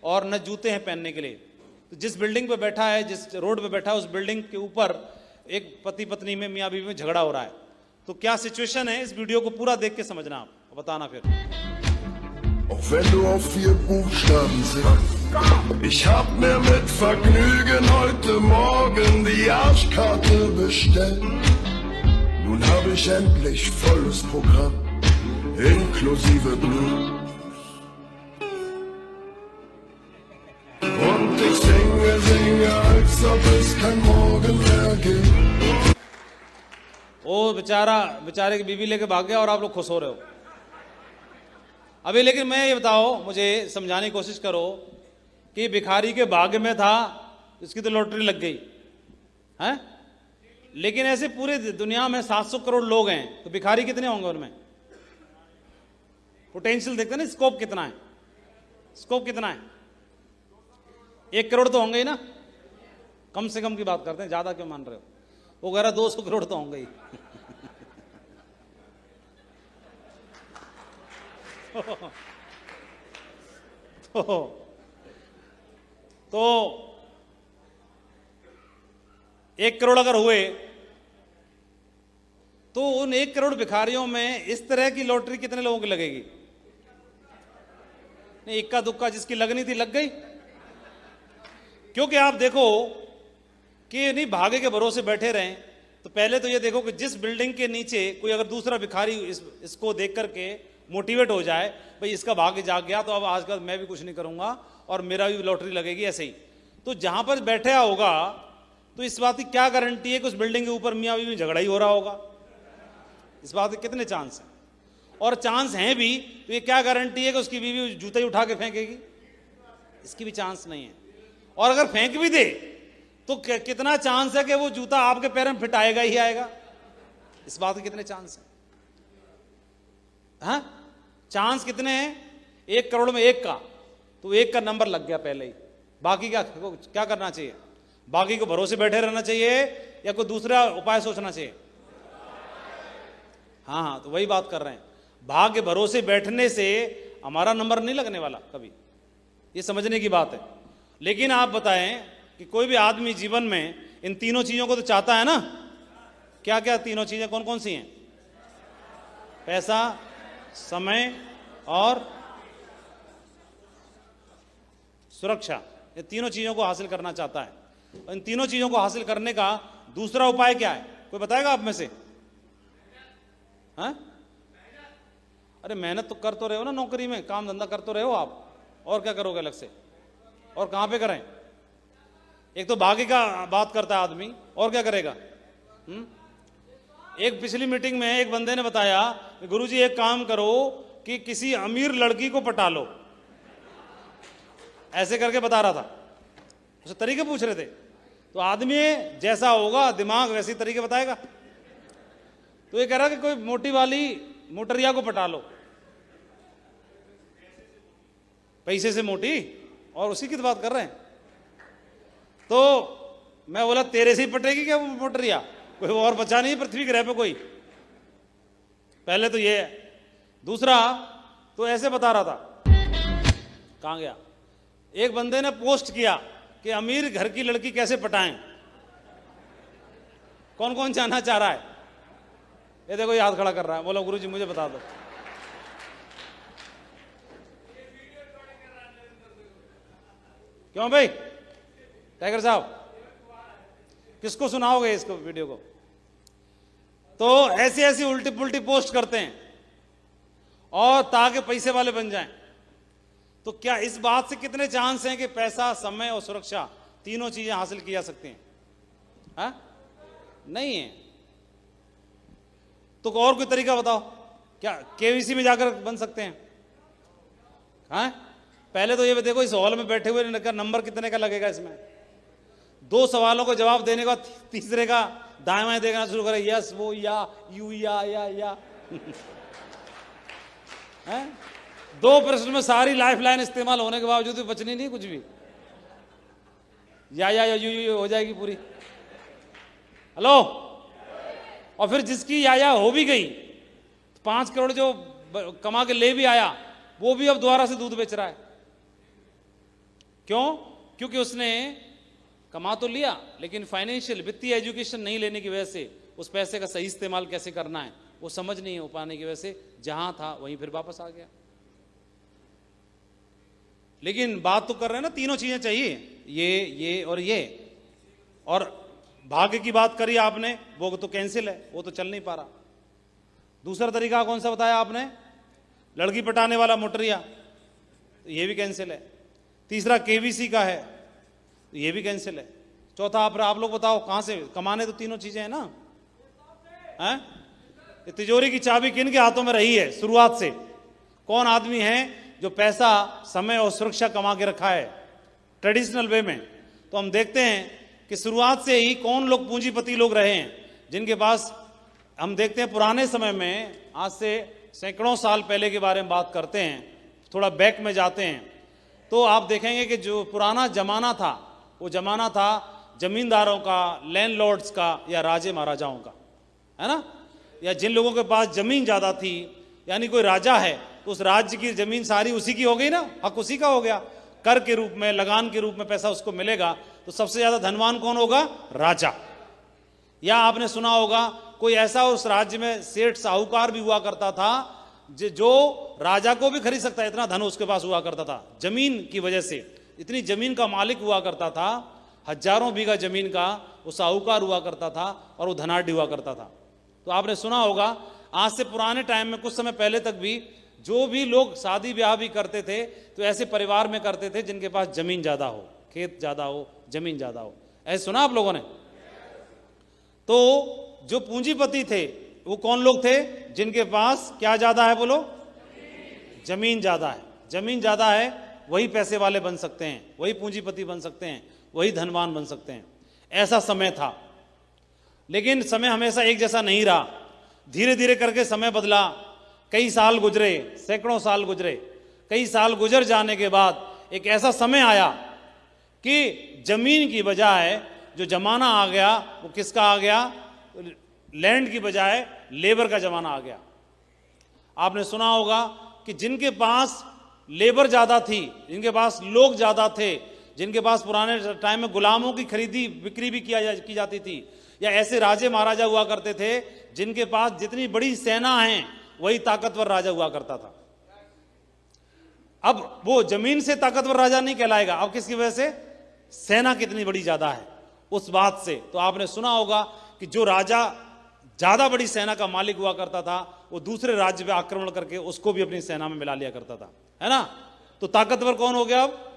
और न जूते हैं पहनने के लिए। तो जिस बिल्डिंग पे बैठा है, जिस रोड पे बैठा है, उस बिल्डिंग के ऊपर एक पति पत्नी में, मियाँ बीवी में झगड़ा हो रहा है। तो क्या सिचुएशन है, इस वीडियो को पूरा देख के समझना, आप बताना फिर। Auch wenn du auf 4 Buchstaben singst. Ich hab mir mit Vergnügen heute Morgen die Arschkarte bestellt. Nun hab ich endlich volles Programm, inklusive Blues. Und ich singe, als ob es kein Morgen mehr gibt. ओ बेचारे की बीवी लेके भाग गया और आप लोग खुश हो रहे हो अभी। लेकिन मैं ये बताओ, मुझे समझाने की कोशिश करो कि भिखारी के भाग्य में था, इसकी तो लॉटरी लग गई है। लेकिन ऐसे पूरे दुनिया में 700 करोड़ लोग हैं, तो भिखारी कितने होंगे उनमें? पोटेंशियल देखते ना, स्कोप कितना है, स्कोप कितना है? 1 करोड़ तो होंगे ही ना, कम से कम की बात करते हैं, ज्यादा क्यों मान रहे हो? वो कह रहा 200 करोड़ तो होंगे ही। तो 1 करोड़ अगर हुए तो उन 1 करोड़ भिखारियों में इस तरह की लॉटरी कितने लोगों की लगेगी? नहीं, इक्का दुक्का जिसकी लगनी थी लग गई। क्योंकि आप देखो कि नहीं भाग्य के भरोसे बैठे रहें, तो पहले तो ये देखो कि जिस बिल्डिंग के नीचे कोई अगर दूसरा भिखारी इसको देख करके मोटिवेट हो जाए, भाई इसका भाग्य जाग गया तो अब आजकल मैं भी कुछ नहीं करूंगा और मेरा भी लॉटरी लगेगी, ऐसे ही। तो जहां पर बैठा होगा तो इस बात की क्या गारंटी है कि उस बिल्डिंग के ऊपर मियाँ बीवी में झगड़ा ही हो रहा होगा? इस बात के कितने चांस हैं? और चांस हैं भी तो ये क्या गारंटी है कि उसकी बीवी जूता ही उठा के फेंकेगी? इसकी भी चांस नहीं है। और अगर फेंक भी दे तो कितना चांस है कि वो जूता आपके पैर में फिट आएगा ही आएगा? इस बात के कितने चांस हैं? हाँ, चांस कितने हैं? 1 करोड़ में 1 का, तो 1 का नंबर लग गया पहले ही। बाकी क्या करना चाहिए? बाकी को भरोसे बैठे रहना चाहिए या कोई दूसरा उपाय सोचना चाहिए? हाँ, तो वही बात कर रहे हैं। भाग्य भरोसे बैठने से हमारा नंबर नहीं लगने वाला कभी, ये समझने की बात है। लेकिन आप बताएं कि कोई भी आदमी जीवन में इन तीनों चीजों को तो चाहता है ना। क्या क्या तीनों चीजें कौन कौन सी हैं? पैसा, समय और सुरक्षा, ये तीनों चीजों को हासिल करना चाहता है। इन तीनों चीजों को हासिल करने का दूसरा उपाय क्या है? कोई बताएगा आप में से? हाँ? अरे मेहनत तो कर तो रहे हो ना, नौकरी में काम धंधा कर तो रहे हो आप, और क्या करोगे अलग से? और कहां पे करें? एक तो भाग्य का बात करता है आदमी, और क्या करेगा? एक पिछली मीटिंग में एक बंदे ने बताया, गुरुजी एक काम करो कि किसी अमीर लड़की को पटा लो, ऐसे करके बता रहा था। उसे तरीके पूछ रहे थे, तो आदमी जैसा होगा दिमाग वैसे तरीके बताएगा। तो ये कह रहा कि कोई मोटी वाली मोटरिया को पटा लो, पैसे से मोटी, और उसी की तो बात कर रहे हैं। तो मैं बोला तेरे से ही पटेगी क्या वो मोटरिया? कोई और बचा नहीं पृथ्वी ग्रह पे कोई। पहले तो ये है। दूसरा तो ऐसे बता रहा था, कहां गया, एक बंदे ने पोस्ट किया कि अमीर घर की लड़की कैसे पटाएं, कौन कौन जानना चाह रहा है? ये देखो ये हाथ खड़ा कर रहा है, बोलो गुरुजी मुझे बता दो। क्यों भाई टाइगर साहब, किसको सुनाओगे इसको वीडियो को? तो ऐसी ऐसी उल्टी पुल्टी पोस्ट करते हैं और ताकि पैसे वाले बन जाएं। तो क्या इस बात से कितने चांस हैं कि पैसा, समय और सुरक्षा तीनों चीजें हासिल की जा सकती हैं? हाँ? नहीं है। तो और कोई तरीका बताओ, क्या केवीसी में जाकर बन सकते हैं? हाँ? पहले तो ये देखो, इस हॉल में बैठे हुए नंबर कितने का लगेगा इसमें? 2 सवालों को जवाब देने का, तीसरे का दाएं बाएं देखना शुरू करे, यस वो या यू या है? 2 प्रश्न में सारी लाइफ लाइन इस्तेमाल होने के बावजूद भी बचनी नहीं कुछ भी, या यू हो जाएगी पूरी। हेलो? और फिर जिसकी या हो भी गई, 5 करोड़ जो कमा के ले भी आया, वो भी अब दोबारा से दूध बेच रहा है। क्यों? क्योंकि उसने कमा तो लिया, लेकिन फाइनेंशियल, वित्तीय एजुकेशन नहीं लेने की वजह से उस पैसे का सही इस्तेमाल कैसे करना है वो समझ नहीं हो पाने की वजह से जहां था वहीं फिर वापस आ गया। लेकिन बात तो कर रहे हैं ना, तीनों चीजें चाहिए, ये और ये। और भाग्य की बात करी आपने, वो तो कैंसिल है, वो तो चल नहीं पा रहा। दूसरा तरीका कौन सा बताया आपने? लड़की पटाने वाला मोटरिया, ये भी कैंसिल है। तीसरा केवीसी का है, ये भी कैंसिल है। चौथा आप लोग बताओ कहां से कमाने? तो तीनों चीजें हैं ना। हैं? ये तिजोरी की चाबी किन के हाथों में रही है शुरुआत से? कौन आदमी है जो पैसा, समय और सुरक्षा कमा के रखा है ट्रेडिशनल वे में? तो हम देखते हैं कि शुरुआत से ही कौन लोग पूंजीपति लोग रहे हैं, जिनके पास, हम देखते हैं पुराने समय में, आज से सैकड़ों साल पहले के बारे में बात करते हैं, थोड़ा बैक में जाते हैं, तो आप देखेंगे कि जो पुराना जमाना था, वो जमाना था जमींदारों का, लैंडलॉर्ड्स का, या राजे महाराजाओं का, है ना? या जिन लोगों के पास जमीन ज्यादा थी, यानी कोई राजा है तो उस राज्य की जमीन सारी उसी की हो गई ना, हक उसी का हो गया। कर के रूप में, लगान के रूप में पैसा उसको मिलेगा। तो सबसे ज्यादा धनवान कौन होगा? राजा। या आपने सुना होगा कोई ऐसा उस राज्य में सेठ साहूकार भी हुआ करता था जो राजा को भी खरीद सकता है, इतना धन उसके पास हुआ करता था जमीन की वजह से। इतनी जमीन का मालिक हुआ करता था, हजारों बीघा जमीन का वो साहूकार हुआ करता था, और वो धनाढ़ हुआ करता था। तो आपने सुना होगा, आज से पुराने टाइम में, कुछ समय पहले तक भी, जो भी लोग शादी ब्याह भी करते थे तो ऐसे परिवार में करते थे जिनके पास जमीन ज्यादा हो, खेत ज्यादा हो, जमीन ज्यादा हो। ऐसे सुना आप लोगों ने? तो जो पूंजीपति थे वो कौन लोग थे? जिनके पास क्या ज्यादा है? बोलो, जमीन ज्यादा है। जमीन ज्यादा है वही पैसे वाले बन सकते हैं, वही पूंजीपति बन सकते हैं, वही धनवान बन सकते हैं। ऐसा समय था। लेकिन समय हमेशा एक जैसा नहीं रहा, धीरे धीरे करके समय बदला। कई साल गुजरे, सैकड़ों साल गुजरे। कई साल गुजर जाने के बाद एक ऐसा समय आया कि जमीन की बजाय जो जमाना आ गया वो किसका आ गया? लैंड की बजाय लेबर का जमाना आ गया। आपने सुना होगा कि जिनके पास लेबर ज्यादा थी, जिनके पास लोग ज्यादा थे, जिनके पास पुराने टाइम में गुलामों की खरीदी बिक्री भी की जाती थी, या ऐसे राजे महाराजा हुआ करते थे जिनके पास जितनी बड़ी सेना है वही ताकतवर राजा हुआ करता था। अब वो जमीन से ताकतवर राजा नहीं कहलाएगा, अब किसकी वजह से? सेना कितनी बड़ी ज्यादा है उस बात से। तो आपने सुना होगा कि जो राजा ज्यादा बड़ी सेना का मालिक हुआ करता था वो दूसरे राज्य पे आक्रमण करके उसको भी अपनी सेना में मिला लिया करता था, है ना। तो ताकतवर कौन हो गया? अब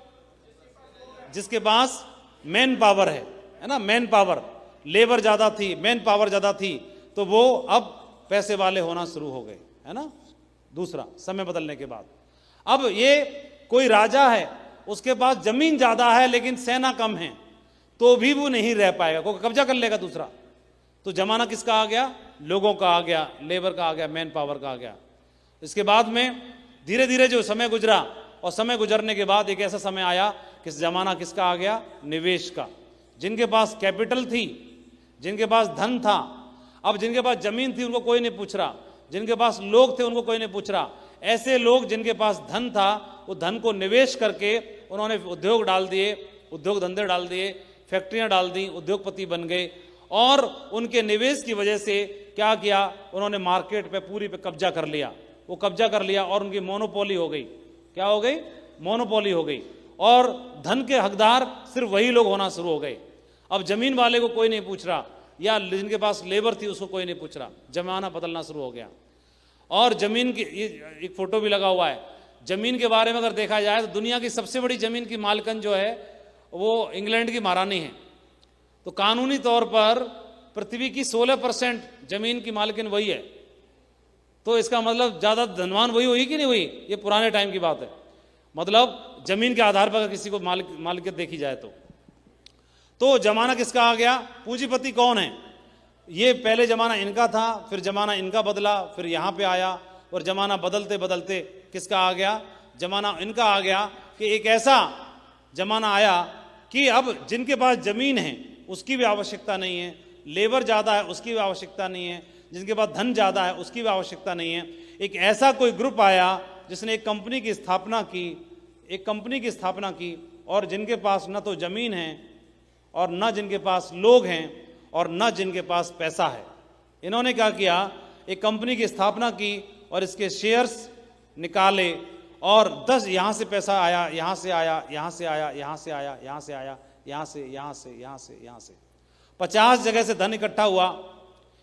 जिसके पास मैन पावर है ना, मैन पावर, लेबर ज्यादा थी, मैन पावर ज्यादा थी, तो वो अब पैसे वाले होना शुरू हो गए, है ना। दूसरा, समय बदलने के बाद अब ये कोई राजा है, उसके पास जमीन ज्यादा है लेकिन सेना कम है, तो भी वो नहीं रह पाएगा, कोई कब्जा कर लेगा दूसरा। तो जमाना किसका आ गया? लोगों का आ गया, लेबर का आ गया, मैन पावर का आ गया। इसके बाद में धीरे धीरे जो समय गुजरा, और समय गुजरने के बाद एक ऐसा समय आया कि जमाना किसका आ गया? निवेश का। जिनके पास कैपिटल थी, जिनके पास धन था, अब जिनके पास जमीन थी उनको कोई नहीं पूछ रहा, जिनके पास लोग थे उनको कोई नहीं पूछ रहा। ऐसे लोग जिनके पास धन था, वो धन को निवेश करके उन्होंने उद्योग डाल दिए, उद्योग धंधे डाल दिए, फैक्ट्रियां डाल दी, उद्योगपति बन गए। और उनके निवेश की वजह से क्या किया? उन्होंने मार्केट पे पूरी पे कब्जा कर लिया, वो कब्जा कर लिया और उनकी मोनोपोली हो गई। क्या हो गई? मोनोपोली हो गई। और धन के हकदार सिर्फ वही लोग होना शुरू हो गए। अब जमीन वाले को कोई नहीं पूछ रहा, या जिनके पास लेबर थी उसको कोई नहीं पूछ रहा। जमाना बदलना शुरू हो गया। और जमीन की एक फोटो भी लगा हुआ है। जमीन के बारे में अगर देखा जाए तो दुनिया की सबसे बड़ी जमीन की मालकन जो है वो इंग्लैंड की महारानी है। तो कानूनी तौर पर पृथ्वी की 16% जमीन की मालकिन वही है। तो इसका मतलब ज्यादा धनवान वही हुई कि नहीं हुई? ये पुराने टाइम की बात है। मतलब जमीन के आधार पर अगर किसी को मालिकियत देखी जाए तो जमाना किसका आ गया? पूंजीपति कौन है? ये पहले जमाना इनका था, फिर जमाना इनका बदला, फिर यहां पे आया, और जमाना बदलते बदलते किसका आ गया? जमाना इनका आ गया। कि एक ऐसा जमाना आया कि अब जिनके पास जमीन है उसकी भी आवश्यकता नहीं है, लेबर ज्यादा है उसकी भी आवश्यकता नहीं है, जिनके पास धन ज्यादा है उसकी भी आवश्यकता नहीं है। एक ऐसा कोई ग्रुप आया जिसने एक कंपनी की स्थापना की, और जिनके पास न तो जमीन है और न जिनके पास लोग हैं और न जिनके पास पैसा है। इन्होंने क्या किया? एक कंपनी की स्थापना की और इसके शेयर्स निकाले, और 10 यहां से पैसा आया, यहां से आया, यहां से आया, यहां से आया, यहां से आया, यहां से, यहां से, यहां से, यहां से 50 जगह से धन इकट्ठा हुआ।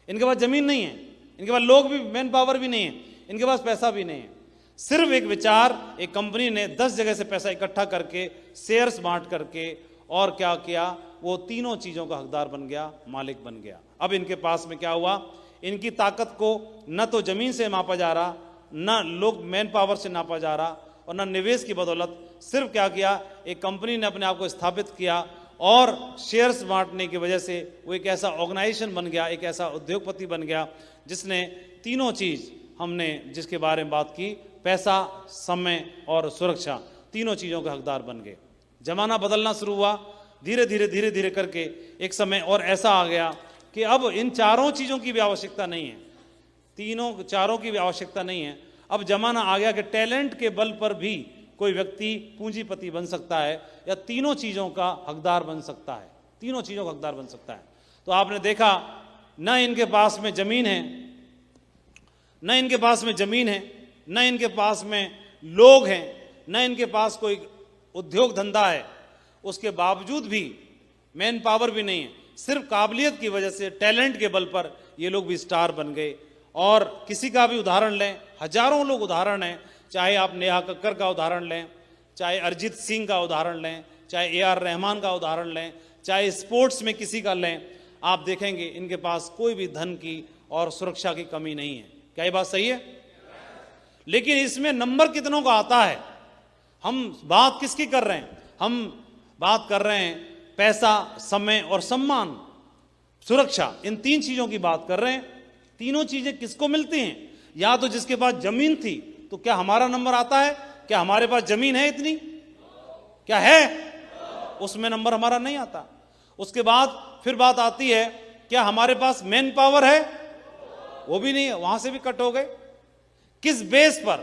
इनके पास जमीन नहीं है, इनके पास लोग भी, मैन पावर भी नहीं है, इनके पास पैसा भी नहीं है। सिर्फ एक विचार, एक कंपनी ने 10 जगह से पैसा इकट्ठा करके, शेयर्स बांट करके, और क्या किया? वो तीनों चीजों का हकदार बन गया, मालिक बन गया। अब इनके पास में क्या हुआ? इनकी ताकत को न तो जमीन से मापा जा रहा, न लोग मैन पावर से नापा जा रहा, और न निवेश की बदौलत। सिर्फ क्या किया? एक कंपनी ने अपने आप को स्थापित किया, और शेयर्स बांटने की वजह से वो एक ऐसा ऑर्गेनाइजेशन बन गया, एक ऐसा उद्योगपति बन गया जिसने तीनों चीज हमने जिसके बारे में बात की, पैसा, समय और सुरक्षा, तीनों चीजों के हकदार बन गए। जमाना बदलना शुरू हुआ। धीरे धीरे करके एक समय और ऐसा आ गया कि अब इन चारों चीजों की भी आवश्यकता नहीं है, चारों की भी आवश्यकता नहीं है। अब जमाना आ गया कि टैलेंट के बल पर भी कोई व्यक्ति पूंजीपति बन सकता है, या तीनों चीजों का हकदार बन सकता है, तीनों चीजों का हकदार बन सकता है। तो आपने देखा, न इनके पास में जमीन है, न इनके पास में जमीन है, न इनके पास में लोग हैं, न इनके पास कोई उद्योग धंधा है, उसके बावजूद भी मैन पावर भी नहीं है। सिर्फ काबिलियत की वजह से, टैलेंट के बल पर ये लोग भी स्टार बन गए। और किसी का भी उदाहरण लें, हजारों लोग उदाहरण हैं, चाहे आप नेहा कक्कर का उदाहरण लें, चाहे अरिजीत सिंह का उदाहरण लें, चाहे AR रहमान का उदाहरण लें, चाहे स्पोर्ट्स में किसी का लें, आप देखेंगे इनके पास कोई भी धन की और सुरक्षा की कमी नहीं है। क्या ये बात सही है? लेकिन इसमें नंबर कितनों का आता है? हम बात किसकी कर रहे हैं? हम बात कर रहे हैं पैसा, समय और सम्मान, सुरक्षा, इन 3 चीजों की बात कर रहे हैं। तीनों चीजें किसको मिलती हैं? या तो जिसके पास जमीन थी, तो क्या हमारा नंबर आता है? क्या हमारे पास जमीन है इतनी? क्या है? उसमें नंबर हमारा नहीं आता। उसके बाद फिर बात आती है, क्या हमारे पास मैन पावर है? वो भी नहीं है, वहां से भी कट हो गए। किस बेस पर,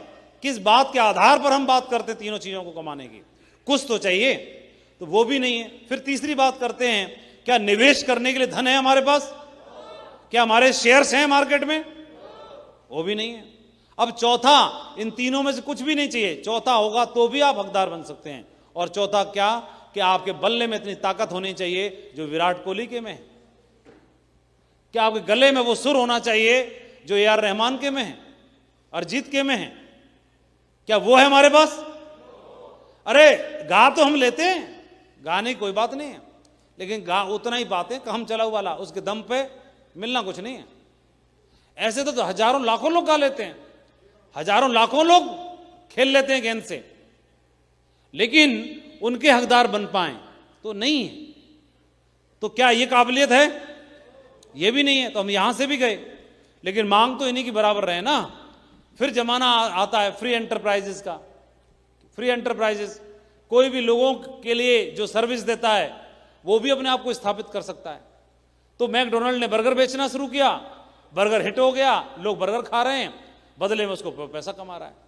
किस बात के आधार पर हम बात करते तीनों चीजों को कमाने की? कुछ तो चाहिए, तो वो भी नहीं है। फिर तीसरी बात करते हैं, क्या निवेश करने के लिए धन है हमारे पास? क्या हमारे शेयर्स हैं मार्केट में? वो भी नहीं है। अब चौथा, इन तीनों में से कुछ भी नहीं चाहिए, चौथा होगा तो भी आप हकदार बन सकते हैं। और चौथा क्या, कि आपके बल्ले में इतनी ताकत होनी चाहिए जो विराट कोहली के में है, क्या आपके गले में वो सुर होना चाहिए जो ए.आर. रहमान के में है, अरिजीत के में है, क्या वो है हमारे पास? अरे गा तो हम लेते हैं, गाने की कोई बात नहीं है, लेकिन गा उतना ही बात है, काम चलाऊ वाला, उसके दम पे मिलना कुछ नहीं है। ऐसे तो हजारों लाखों लोग गा लेते हैं, हजारों लाखों लोग खेल लेते हैं गेंद से, लेकिन उनके हकदार बन पाए तो नहीं है। तो क्या ये काबिलियत है? ये भी नहीं है। तो हम यहां से भी गए, लेकिन मांग तो इन्हीं की बराबर रहे ना। फिर जमाना आता है फ्री एंटरप्राइजेस का। फ्री एंटरप्राइजेस, कोई भी लोगों के लिए जो सर्विस देता है वो भी अपने आप को स्थापित कर सकता है। तो मैकडोनल्ड ने बर्गर बेचना शुरू किया, बर्गर हिट हो गया, लोग बर्गर खा रहे हैं, बदले में उसको पैसा कमा रहा है।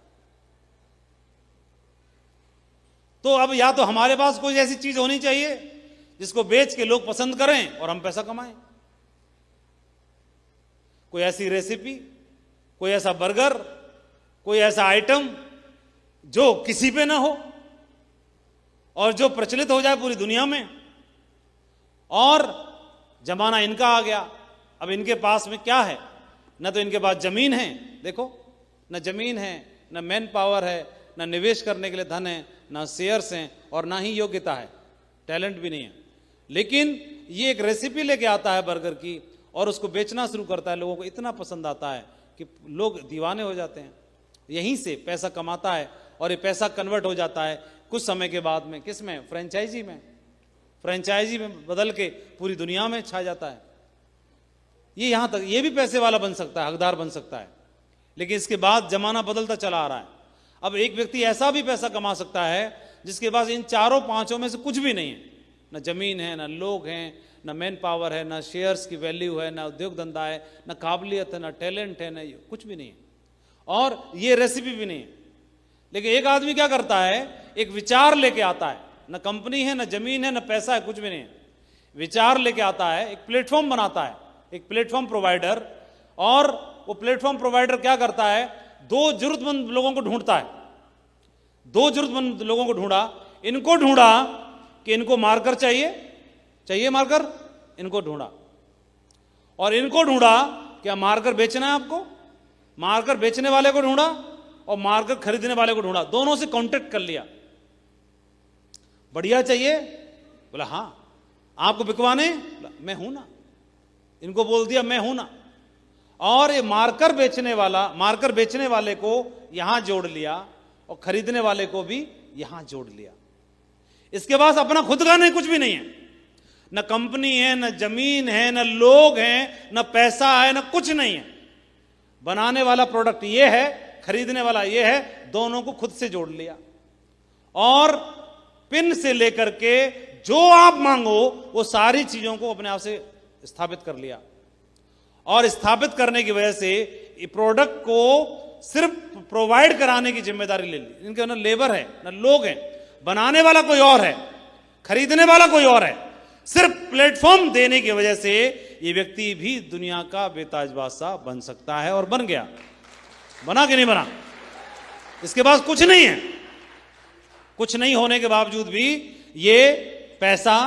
तो अब या तो हमारे पास कोई ऐसी चीज होनी चाहिए जिसको बेच के लोग पसंद करें और हम पैसा कमाएं, कोई ऐसी रेसिपी, कोई ऐसा बर्गर, कोई ऐसा आइटम जो किसी पे ना हो और जो प्रचलित हो जाए पूरी दुनिया में। और जमाना इनका आ गया। अब इनके पास में क्या है? न तो इनके पास जमीन है, देखो, न जमीन है, न मैन पावर है, न निवेश करने के लिए धन है, न शेयर्स हैं, और ना ही योग्यता है, टैलेंट भी नहीं है। लेकिन ये एक रेसिपी लेके आता है बर्गर की और उसको बेचना शुरू करता है, लोगों को इतना पसंद आता है कि लोग दीवाने हो जाते हैं। यहीं से पैसा कमाता है और ये पैसा कन्वर्ट हो जाता है कुछ समय के बाद में किस में? फ्रेंचाइजी में। फ्रेंचाइजी में बदल के पूरी दुनिया में छा जाता है। ये यहां तक, ये भी पैसे वाला बन सकता है, हकदार बन सकता है। लेकिन इसके बाद जमाना बदलता चला आ रहा है। अब एक व्यक्ति ऐसा भी पैसा कमा सकता है जिसके पास इन चारों पांचों में से कुछ भी नहीं है, न जमीन है, न लोग हैं, न मैन पावर है, न शेयर्स की वैल्यू है, न उद्योग धंधा है, न काबिलियत है, न टैलेंट है, न कुछ भी नहीं है, और ये रेसिपी भी नहीं है। लेकिन एक आदमी क्या करता है? एक विचार लेके आता है, न कंपनी है, न जमीन है, न पैसा है, कुछ भी नहीं है, विचार लेके आता है, एक प्लेटफॉर्म बनाता है, एक प्लेटफॉर्म प्रोवाइडर। और वो प्लेटफॉर्म प्रोवाइडर क्या करता है? दो जरूरतमंद लोगों को ढूंढता है, दो जरूरतमंद लोगों को ढूंढा, इनको ढूंढा कि इनको मार्कर चाहिए मार्कर, इनको ढूंढा, और इनको ढूंढा क्या मार्कर बेचना है आपको, मार्कर बेचने वाले को ढूंढा और मार्कर खरीदने वाले को ढूंढा, दोनों से कांटेक्ट कर लिया। बढ़िया चाहिए? बोला हां। आपको बिकवाने? मैं हूं ना। इनको बोल दिया मैं हूं ना। और ये मार्कर बेचने वाले को यहां जोड़ लिया और खरीदने वाले को भी यहां जोड़ लिया। इसके पास अपना खुद का नहीं, कुछ भी नहीं है, न कंपनी है, न जमीन है, न लोग हैं, न पैसा है, न कुछ नहीं है। बनाने वाला प्रोडक्ट ये है, खरीदने वाला ये है, दोनों को खुद से जोड़ लिया और पिन से लेकर के जो आप मांगो वो सारी चीजों को अपने आप से स्थापित कर लिया। और स्थापित करने की वजह से प्रोडक्ट को सिर्फ प्रोवाइड कराने की जिम्मेदारी ले ली। इनके ना लेबर है, ना लोग हैं, बनाने वाला कोई और है, खरीदने वाला कोई और है। सिर्फ प्लेटफॉर्म देने की वजह से ये व्यक्ति भी दुनिया का बेताज बादशाह बन सकता है, और बन गया। बना कि नहीं बना? इसके पास कुछ नहीं है। कुछ नहीं होने के बावजूद भी ये पैसा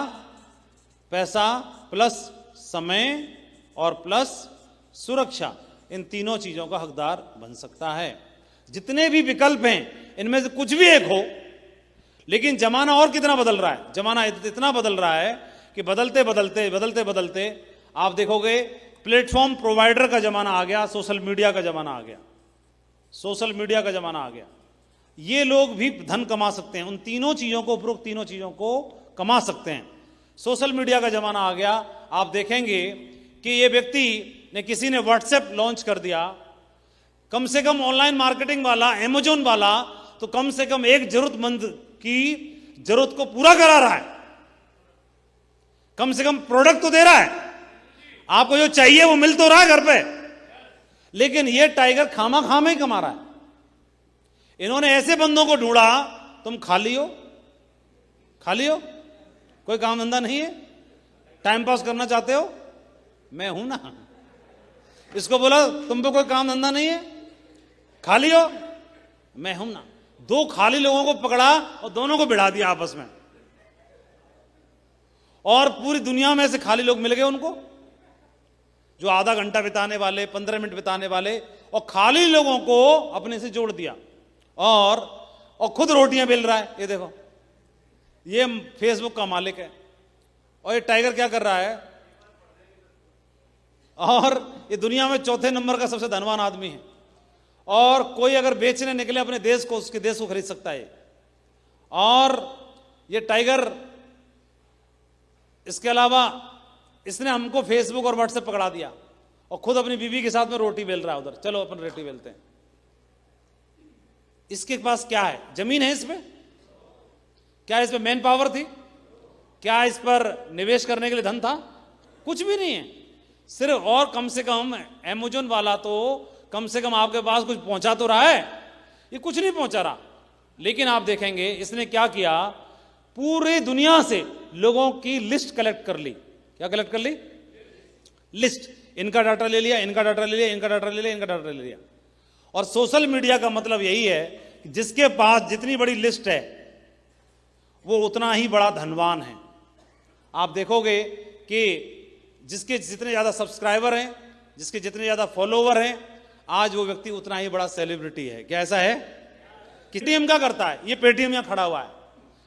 प्लस समय और प्लस सुरक्षा, इन तीनों चीजों का हकदार बन सकता है। जितने भी विकल्प हैं इनमें से कुछ भी एक हो, लेकिन जमाना और कितना बदल रहा है, जमाना इतना बदल रहा है कि बदलते बदलते आप देखोगे प्लेटफॉर्म प्रोवाइडर का जमाना आ गया, सोशल मीडिया का जमाना आ गया, सोशल मीडिया का जमाना आ गया। ये लोग भी धन कमा सकते हैं, उन तीनों चीजों को, उपरोक्त तीनों चीजों को कमा सकते हैं। सोशल मीडिया का जमाना आ गया। आप देखेंगे कि ये व्यक्ति ने, किसी ने व्हाट्सएप लॉन्च कर दिया, कम से कम ऑनलाइन मार्केटिंग वाला, अमेजोन वाला, तो कम से कम एक जरूरतमंद की जरूरत को पूरा करा रहा है, कम से कम प्रोडक्ट तो दे रहा है, आपको जो चाहिए वो मिल तो रहा है घर पे। लेकिन ये टाइगर खामा खामा ही कमा रहा है। इन्होंने ऐसे बंदों को ढूंढा, तुम खाली हो, कोई काम धंधा नहीं है, टाइम पास करना चाहते हो, मैं हूं ना। इसको बोला तुम पे कोई काम धंधा नहीं है, खाली हो, मैं हूं ना। दो खाली लोगों को पकड़ा और दोनों को भिड़ा दिया आपस में, और पूरी दुनिया में से खाली लोग मिल गए उनको, जो आधा घंटा बिताने वाले, 15 मिनट बिताने वाले, और खाली लोगों को अपने से जोड़ दिया, और खुद रोटियां बेल रहा है। ये देखो, ये फेसबुक का मालिक है, और ये टाइगर क्या कर रहा है, और ये दुनिया में चौथे नंबर का सबसे धनवान आदमी है, और कोई अगर बेचने निकले अपने देश को, उसके देश को खरीद सकता है। और ये टाइगर, इसके अलावा इसने हमको फेसबुक और व्हाट्सएप पकड़ा दिया, और खुद अपनी बीवी के साथ में रोटी बेल रहा है उधर। चलो अपन रोटी बेलते हैं। इसके पास क्या है? जमीन है इसमें? क्या इस पर मैन पावर थी? क्या इस पर निवेश करने के लिए धन था? कुछ भी नहीं है सिर्फ। और कम से कम अमेज़न वाला तो कम से कम आपके पास कुछ पहुंचा तो रहा है, ये कुछ नहीं पहुंचा रहा। लेकिन आप देखेंगे इसने क्या किया, पूरी दुनिया से लोगों की लिस्ट कलेक्ट कर ली। क्या कलेक्ट कर ली? लिस्ट। इनका डाटा ले लिया, इनका डाटा ले लिया, इनका डाटा ले लिया, इनका डाटा ले लिया। और सोशल मीडिया का मतलब यही है कि जिसके पास जितनी बड़ी लिस्ट है वो उतना ही बड़ा धनवान है। आप देखोगे कि जिसके जितने ज्यादा सब्सक्राइबर हैं, जिसके जितने ज्यादा फॉलोवर हैं, आज वो व्यक्ति उतना ही बड़ा सेलिब्रिटी है। क्या ऐसा है? पेटीएम क्या करता है? ये पेटीएम यहां खड़ा हुआ है,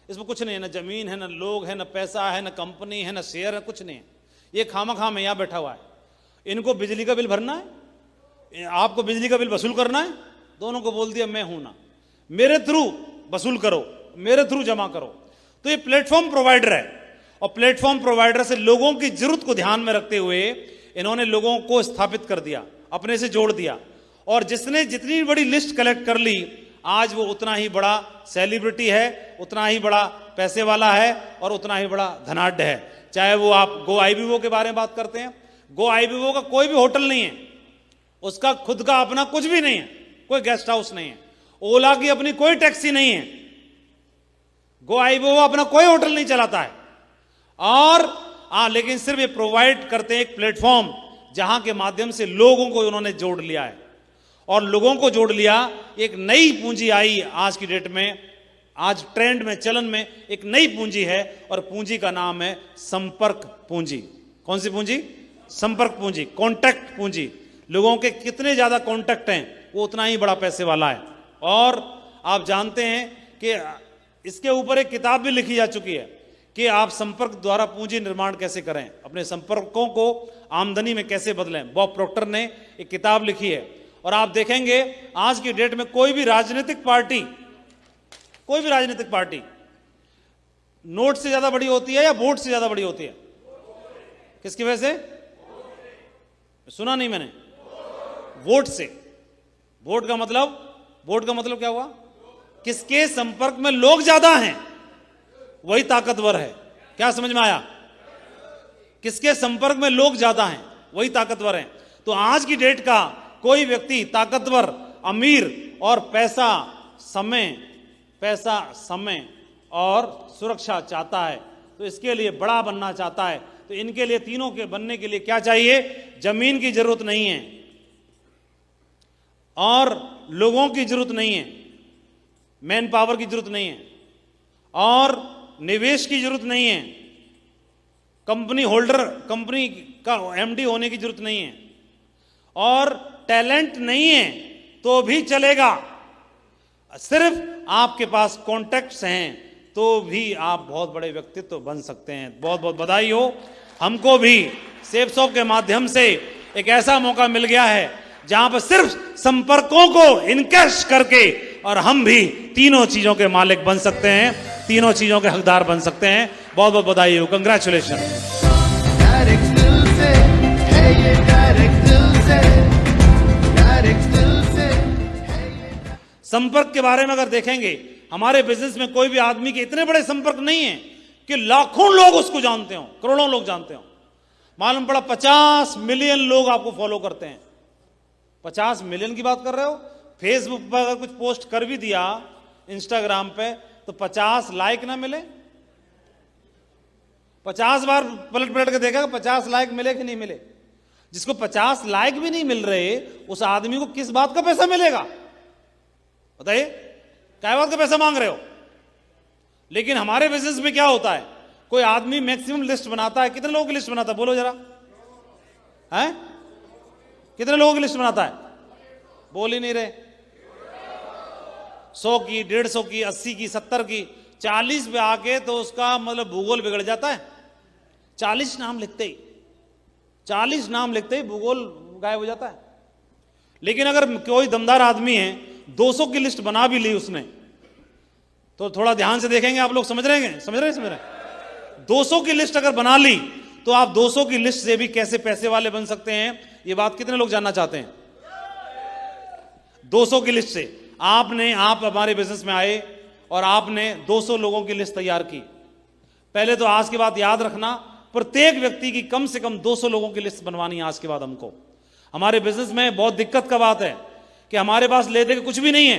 इसमें कुछ नहीं है, ना जमीन है, ना लोग है, ना पैसा है, ना कंपनी है, ना शेयर है, कुछ नहीं है। ये खामा में यहां बैठा हुआ है। इनको बिजली का बिल भरना है, आपको बिजली का बिल वसूल करना है, दोनों को बोल दिया मैं हूं ना, मेरे थ्रू वसूल करो, मेरे थ्रू जमा करो। तो ये प्लेटफॉर्म प्रोवाइडर है, और प्लेटफॉर्म प्रोवाइडर से लोगों की जरूरत को ध्यान में रखते हुए इन्होंने लोगों को स्थापित कर दिया, अपने से जोड़ दिया। और जिसने जितनी बड़ी लिस्ट कलेक्ट कर ली, आज वो उतना ही बड़ा सेलिब्रिटी है, उतना ही बड़ा पैसे वाला है, और उतना ही बड़ा धनाढ्य है। चाहे वो आप गो आईबीओ के बारे में बात करते हैं, गो आईबीओ का कोई भी होटल नहीं है, उसका खुद का अपना कुछ भी नहीं है, कोई गेस्ट हाउस नहीं है, ओला की अपनी कोई टैक्सी नहीं है, गो आईबीओ अपना कोई होटल नहीं चलाता है। और लेकिन सिर्फ ये प्रोवाइड करते हैं एक प्लेटफॉर्म जहां के माध्यम से लोगों को उन्होंने जोड़ लिया है, और लोगों को जोड़ लिया। एक नई पूंजी आई आज की डेट में, आज ट्रेंड में, चलन में एक नई पूंजी है, और पूंजी का नाम है संपर्क पूंजी। कौन सी पूंजी? संपर्क पूंजी, कॉन्टैक्ट पूंजी। लोगों के कितने ज्यादा कॉन्टैक्ट हैं, वो उतना ही बड़ा पैसे वाला है। और आप जानते हैं कि इसके ऊपर एक किताब भी लिखी जा चुकी है कि आप संपर्क द्वारा पूंजी निर्माण कैसे करें, अपने संपर्कों को आमदनी में कैसे बदलें। बॉब प्रोक्टर ने एक किताब लिखी है। और आप देखेंगे आज की डेट में कोई भी राजनीतिक पार्टी नोट से ज्यादा बड़ी होती है या वोट से ज्यादा बड़ी होती है? किसकी वजह से? सुना नहीं मैंने। वोट से। वोट का मतलब क्या हुआ? किसके संपर्क में लोग ज्यादा हैं वही ताकतवर है। क्या समझ में आया? किसके संपर्क में लोग ज्यादा हैं वही ताकतवर है। तो आज की डेट का कोई व्यक्ति ताकतवर, अमीर और पैसा, समय और सुरक्षा चाहता है, तो इसके लिए बड़ा बनना चाहता है, तो इनके लिए, तीनों के बनने के लिए क्या चाहिए? जमीन की जरूरत नहीं है, और लोगों की जरूरत नहीं है, मैन पावर की जरूरत नहीं है, और निवेश की जरूरत नहीं है, कंपनी का एमडी होने की जरूरत नहीं है, और टैलेंट नहीं है तो भी चलेगा। सिर्फ आपके पास कॉन्टैक्ट्स हैं तो भी आप बहुत बड़े व्यक्तित्व बन सकते हैं। बहुत बहुत बधाई हो। हमको भी सेफ शॉप के माध्यम से एक ऐसा मौका मिल गया है जहां पर सिर्फ संपर्कों को इनकैश करके और हम भी तीनों चीजों के मालिक बन सकते हैं, तीनों चीजों के हकदार बन सकते हैं। बहुत बहुत बधाई हो। कंग्रेचुलेशन। संपर्क के बारे में अगर देखेंगे, हमारे बिजनेस में कोई भी आदमी के इतने बड़े संपर्क नहीं है कि लाखों लोग उसको जानते हो, करोड़ों लोग जानते हो। मालूम पड़ा 50 मिलियन लोग आपको फॉलो करते हैं। 50 मिलियन की बात कर रहे हो? फेसबुक पर अगर कुछ पोस्ट कर भी दिया, इंस्टाग्राम पे, तो 50 लाइक ना मिले? 50 बार पलट के देखा 50 लाइक मिले कि नहीं मिले? जिसको 50 लाइक भी नहीं मिल रहे, उस आदमी को किस बात का पैसा मिलेगा? बताइए, क्या बात का पैसा मांग रहे हो? लेकिन हमारे बिजनेस में क्या होता है, कोई आदमी मैक्सिमम लिस्ट बनाता है। कितने लोगों की लिस्ट बनाता है, बोलो जरा, है? कितने लोगों की लिस्ट बनाता है? बोल ही नहीं रहे। 100 की, 150 की, 80 की, 70 की, 40 पे आके तो उसका मतलब भूगोल बिगड़ जाता है। 40 नाम लिखते ही भूगोल गायब हो जाता है। लेकिन अगर कोई दमदार आदमी है, 200 की लिस्ट बना भी ली उसने, तो थोड़ा ध्यान से देखेंगे आप लोग, समझ रहे हैं? 200 की लिस्ट अगर बना ली तो आप 200 की लिस्ट से भी कैसे पैसे वाले बन सकते हैं, ये बात कितने लोग जानना चाहते हैं? 200 की लिस्ट से आप हमारे बिजनेस में आए और आपने 200 लोगों की लिस्ट तैयार की। पहले तो आज के बाद याद रखना, प्रत्येक व्यक्ति की कम से कम 200 लोगों की लिस्ट बनवानी है आज के बाद हमको। हमारे बिजनेस में बहुत दिक्कत का बात है कि हमारे पास ले दे के कुछ भी नहीं है।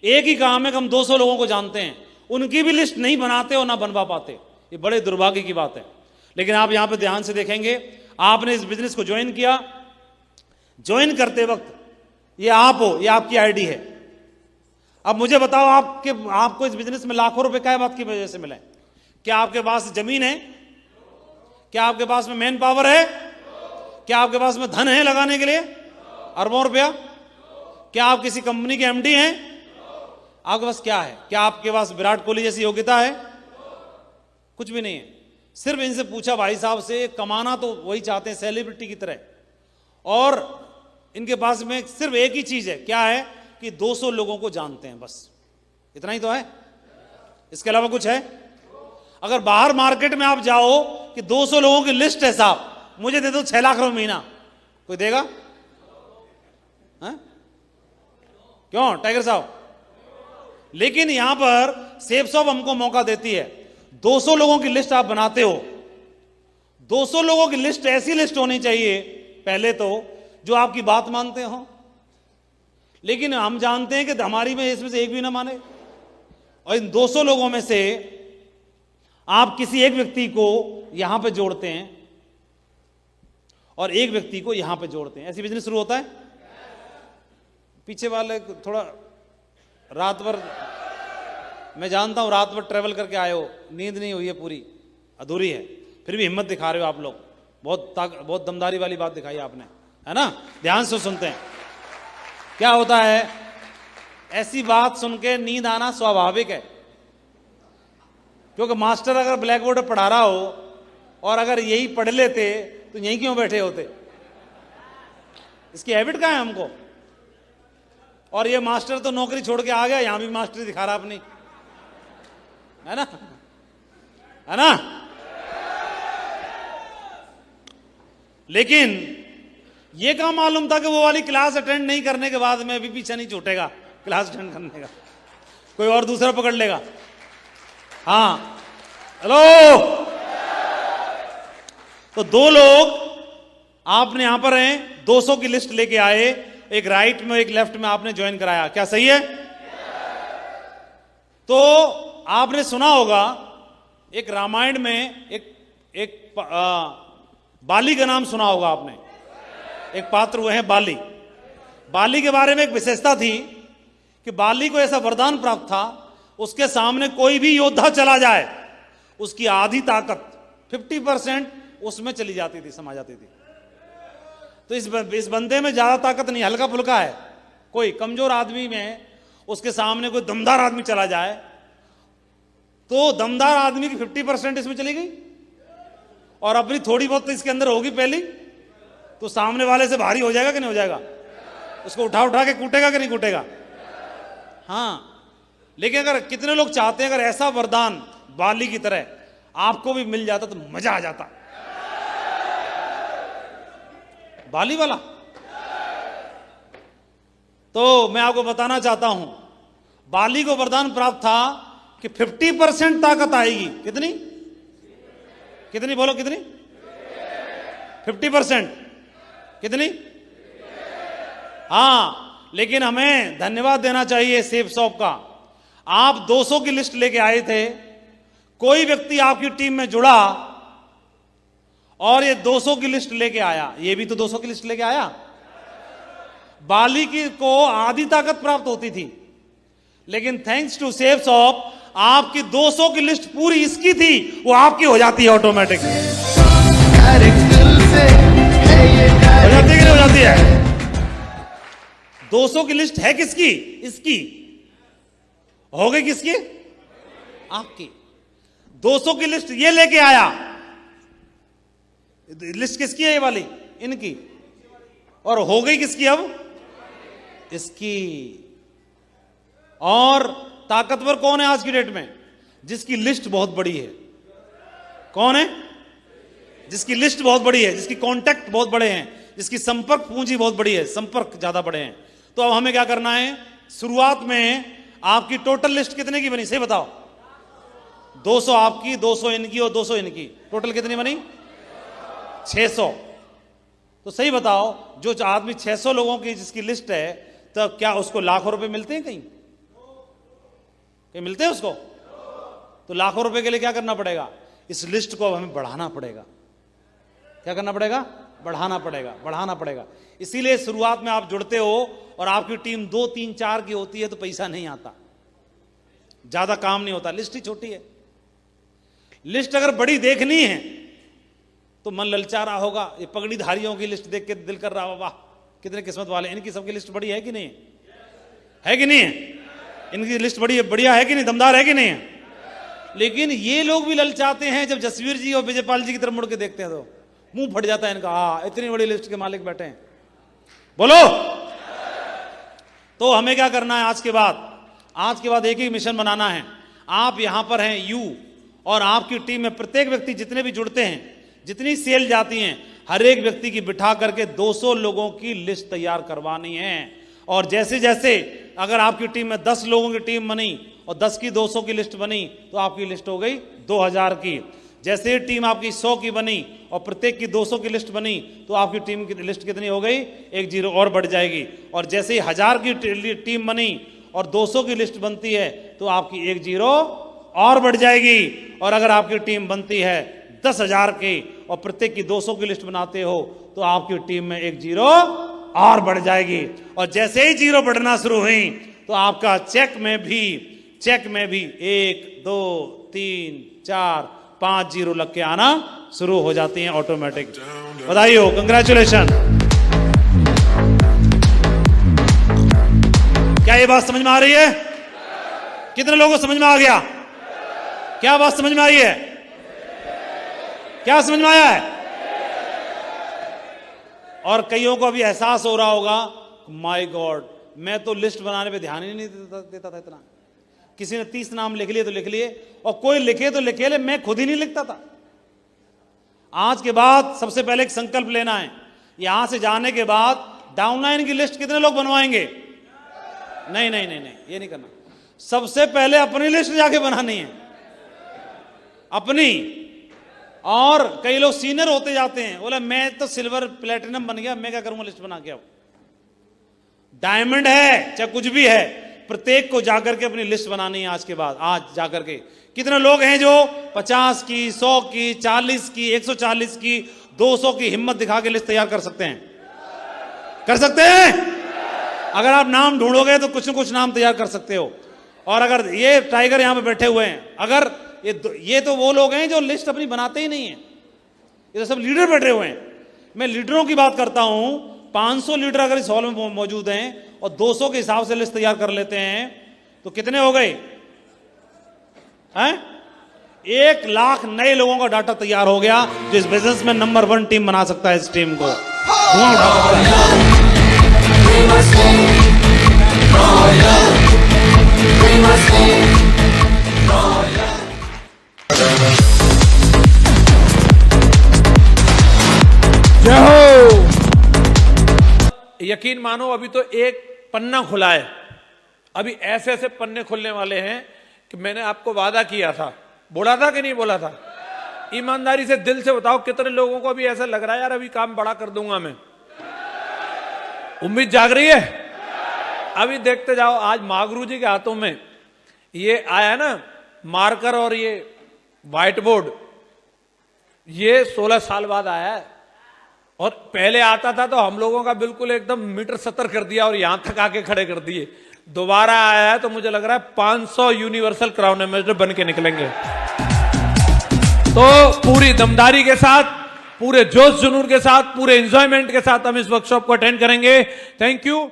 एक ही काम है कि हम 200 लोगों को जानते हैं, उनकी भी लिस्ट नहीं बनाते और ना बनवा पाते। ये बड़े दुर्भाग्य की बात है। लेकिन आप यहां पे ध्यान से देखेंगे, आपने इस बिजनेस को ज्वाइन किया, ज्वाइन करते वक्त ये आप हो, ये आपकी आईडी है। अब मुझे बताओ, आपको इस बिजनेस में लाखों रुपए क्या बात की वजह से मिले? क्या आपके पास जमीन है? क्या आपके पास में मैन पावर है? क्या आपके पास में धन है लगाने के लिए अरबों रुपया? क्या आप किसी कंपनी के एमडी हैं? आपके पास क्या है? क्या आपके पास विराट कोहली जैसी योग्यता है? कुछ भी नहीं है। सिर्फ इनसे पूछा भाई साहब से, कमाना तो वही चाहते हैं सेलिब्रिटी की तरह, और इनके पास में सिर्फ एक ही चीज है, क्या है कि 200 लोगों को जानते हैं, बस इतना ही तो है। इसके अलावा कुछ है? अगर बाहर मार्केट में आप जाओ कि 200 लोगों की लिस्ट है साहब, मुझे दे दो 6 लाख रुपए महीना, कोई देगा? है? क्यों टाइगर साहब? लेकिन यहां पर सेफ शॉप हमको मौका देती है। 200 लोगों की लिस्ट आप बनाते हो, 200 लोगों की लिस्ट ऐसी लिस्ट होनी चाहिए पहले तो जो आपकी बात मानते हो। लेकिन हम जानते हैं कि हमारी में इसमें से एक भी ना माने, और इन 200 लोगों में से आप किसी एक व्यक्ति को यहां पे जोड़ते हैं और एक व्यक्ति को यहां पे जोड़ते हैं, ऐसी बिजनेस शुरू होता है। पीछे वाले थोड़ा रात भर, मैं जानता हूं रात भर ट्रेवल करके आए हो, नींद नहीं हुई है, पूरी अधूरी है, फिर भी हिम्मत दिखा रहे हो आप लोग। बहुत दमदारी वाली बात दिखाई आपने, है ना? ध्यान से सुनते हैं। क्या होता है, ऐसी बात सुन के नींद आना स्वाभाविक है, क्योंकि मास्टर अगर ब्लैक बोर्ड पर पढ़ा रहा हो और अगर यही पढ़ लेते तो यहीं क्यों बैठे होते? इसकी हैबिट कहाँ है हमको? और ये मास्टर तो नौकरी छोड़ के आ गया, यहां भी मास्टरी दिखा रहा अपनी, है ना? है ना? लेकिन ये कहां मालूम था कि वो वाली क्लास अटेंड नहीं करने के बाद में भी पीछे नहीं छूटेगा क्लास अटेंड करने का, कोई और दूसरा पकड़ लेगा। हाँ, हेलो। तो 2 लोग आपने यहां पर हैं, 200 की लिस्ट लेके आए, एक राइट में एक लेफ्ट में आपने ज्वाइन कराया, क्या सही है? तो आपने सुना होगा एक रामायण में एक बाली का नाम सुना होगा आपने, एक पात्र हुए हैं बाली। बाली के बारे में एक विशेषता थी कि बाली को ऐसा वरदान प्राप्त था, उसके सामने कोई भी योद्धा चला जाए, उसकी आधी ताकत 50% उसमें चली जाती थी, समा जाती थी। तो इस बंदे में ज्यादा ताकत नहीं, हल्का फुल्का है। कोई कमजोर आदमी में उसके सामने कोई दमदार आदमी चला जाए तो दमदार आदमी की 50% इसमें चली गई और अपनी थोड़ी बहुत तो इसके अंदर होगी पहली, तो सामने वाले से भारी हो जाएगा कि नहीं हो जाएगा? उसको उठा उठा के कूटेगा कि नहीं कूटेगा? हाँ। लेकिन अगर कितने लोग चाहते हैं अगर ऐसा वरदान बाली की तरह आपको भी मिल जाता तो मजा आ जाता? बाली वाला। तो मैं आपको बताना चाहता हूं, बाली को वरदान प्राप्त था कि 50% ताकत आएगी। कितनी कितनी बोलो, कितनी? 50%। कितनी? हाँ। लेकिन हमें धन्यवाद देना चाहिए सेफ शॉप का। आप 200 की लिस्ट लेके आए थे, कोई व्यक्ति आपकी टीम में जुड़ा और ये 200 की लिस्ट लेके आया, ये भी तो 200 की लिस्ट लेके आया। बाली की को आधी ताकत प्राप्त होती थी, लेकिन थैंक्स टू सेफ शॉप आपकी 200 की लिस्ट पूरी इसकी थी, वो आपकी हो जाती है ऑटोमेटिक। हो जाती है कि नहीं हो जाती है? 200 की लिस्ट है किसकी? इसकी। हो गई किसकी? आपकी। 200 की लिस्ट ये लेके आया, लिस्ट किसकी है ये वाली? इनकी। और हो गई किसकी अब? इसकी। और ताकतवर कौन है आज की डेट में? जिसकी लिस्ट बहुत बड़ी है। कौन है? जिसकी लिस्ट बहुत बड़ी है, जिसकी कॉन्टैक्ट बहुत बड़े हैं, जिसकी संपर्क पूंजी बहुत बड़ी है, संपर्क ज्यादा बड़े हैं। तो अब हमें क्या करना है? शुरुआत में आपकी टोटल लिस्ट कितने की बनी? सही बताओ। 200 आपकी, 200 इनकी और 200 इनकी, टोटल कितनी बनी? 600। तो सही बताओ, जो आदमी 600 लोगों की जिसकी लिस्ट है, तो क्या उसको लाखों रुपए मिलते हैं? कहीं मिलते हैं उसको? तो लाखों रुपए के लिए क्या करना पड़ेगा? इस लिस्ट को अब हमें बढ़ाना पड़ेगा। क्या करना पड़ेगा? बढ़ाना पड़ेगा, बढ़ाना पड़ेगा। इसीलिए शुरुआत में आप जुड़ते हो और आपकी टीम 2, 3, 4 की होती है तो पैसा नहीं आता, ज्यादा काम नहीं होता, लिस्ट ही छोटी है। लिस्ट अगर बड़ी देखनी है तो मन ललचा रहा होगा। ये पगड़ीधारियों की लिस्ट देख के दिल कर रहा होगा, वाह कितने किस्मत वाले, इनकी सबकी लिस्ट बड़ी है कि नहीं है? कि नहीं है? इनकी लिस्ट बड़ी है, बढ़िया है कि नहीं? दमदार है कि नहीं है? लेकिन ये लोग भी ललचाते हैं, जब जसवीर जी और विजयपाल जी की तरफ मुड़ के देखते हैं तो मुंह फट जाता है इनका। हाँ, इतनी बड़ी लिस्ट के मालिक बैठे हैं, बोलो। तो हमें क्या करना है? आज के बाद एक ही मिशन बनाना है। आप यहां पर हैं यू, और आपकी टीम में प्रत्येक व्यक्ति, जितने भी जुड़ते हैं, जितनी सेल जाती हैं, हर एक व्यक्ति की बिठा करके 200 लोगों की लिस्ट तैयार करवानी है। और जैसे जैसे अगर आपकी टीम में 10 लोगों की टीम बनी और 10 की 200 की लिस्ट बनी तो आपकी लिस्ट हो गई 2000 की। जैसे टीम आपकी 100 की बनी और प्रत्येक की 200 की लिस्ट बनी तो आपकी टीम की लिस्ट कितनी हो गई? 1 0 और बढ़ जाएगी। और जैसे ही 1000 की टीम बनी और 200 की लिस्ट बनती है तो आपकी 1 0 और बढ़ जाएगी। और अगर आपकी टीम बनती है 10,000 की और प्रत्येक की 200 की लिस्ट बनाते हो तो आपकी टीम में 1 0 और बढ़ जाएगी। और जैसे ही 0 बढ़ना शुरू हुई तो आपका चेक में भी 1 2 3 4 5 0 लग के आना शुरू हो जाती हैं ऑटोमेटिक। बधाई हो, कंग्रेचुलेशन। क्या ये बात समझ में आ रही है? कितने लोगों को समझ में आ गया? क्या बात समझ में आई है? क्या समझ में आया है? और कईयों को अभी एहसास हो रहा होगा, माय गॉड, मैं तो लिस्ट बनाने पे ध्यान ही नहीं देता था इतना। किसी ने 30 नाम लिख लिए तो लिख लिए, और कोई लिखे तो लिखे ले, मैं खुद ही नहीं लिखता था। आज के बाद सबसे पहले एक संकल्प लेना है। यहां से जाने के बाद डाउनलाइन की लिस्ट कितने लोग बनवाएंगे? नहीं, ये नहीं करना। सबसे पहले अपनी लिस्ट जाके बनानी है, अपनी। और कई लोग सीनियर होते जाते हैं, बोला मैं तो सिल्वर प्लेटिनम बन गया, मैं क्या करूंगा लिस्ट बना के। अब डायमंड है चाहे कुछ भी है, प्रत्येक को जाकर के अपनी लिस्ट बनानी है आज के बाद। आज जाकर के कितने लोग हैं जो 50 की, 100 की, 40 की, 140 की, 200 की हिम्मत दिखा के लिस्ट तैयार कर सकते हैं? कर सकते हैं? अगर आप नाम ढूंढोगे तो कुछ न कुछ नाम तैयार कर सकते हो। और अगर ये टाइगर यहां पे बैठे हुए हैं, अगर ये तो वो लोग हैं जो लिस्ट अपनी बनाते ही नहीं है, ये तो सब लीडर बैठे हुए हैं। मैं लीडरों की बात करता हूं। 500 लीडर अगर इस हॉल में मौजूद हैं और 200 के हिसाब से लिस्ट तैयार कर लेते हैं तो कितने हो गए? 1 लाख नए लोगों का डाटा तैयार हो गया, जो इस बिजनेस में नंबर 1 टीम बना सकता है। इस टीम को धुआं उठा जय हो। यकीन मानो अभी तो एक पन्ना खुला है, अभी ऐसे ऐसे पन्ने खुलने वाले हैं कि मैंने आपको वादा किया था, बोला था कि नहीं बोला था? ईमानदारी से दिल से बताओ कितने लोगों को अभी ऐसा लग रहा है यार अभी काम बड़ा कर दूंगा मैं? उम्मीद जाग रही है? अभी देखते जाओ, आज मागरू जी के हाथों में ये आया ना मार्कर और ये व्हाइट बोर्ड, ये 16 साल बाद आया है। और पहले आता था तो हम लोगों का बिल्कुल एकदम मीटर 70 कर दिया और यहां तक आके खड़े कर दिए। दोबारा आया है तो मुझे लग रहा है 500 यूनिवर्सल क्राउन एम्बेसडर बन के निकलेंगे। तो पूरी दमदारी के साथ, पूरे जोश जुनून के साथ, पूरे एंजॉयमेंट के साथ हम इस वर्कशॉप को अटेंड करेंगे। Thank you.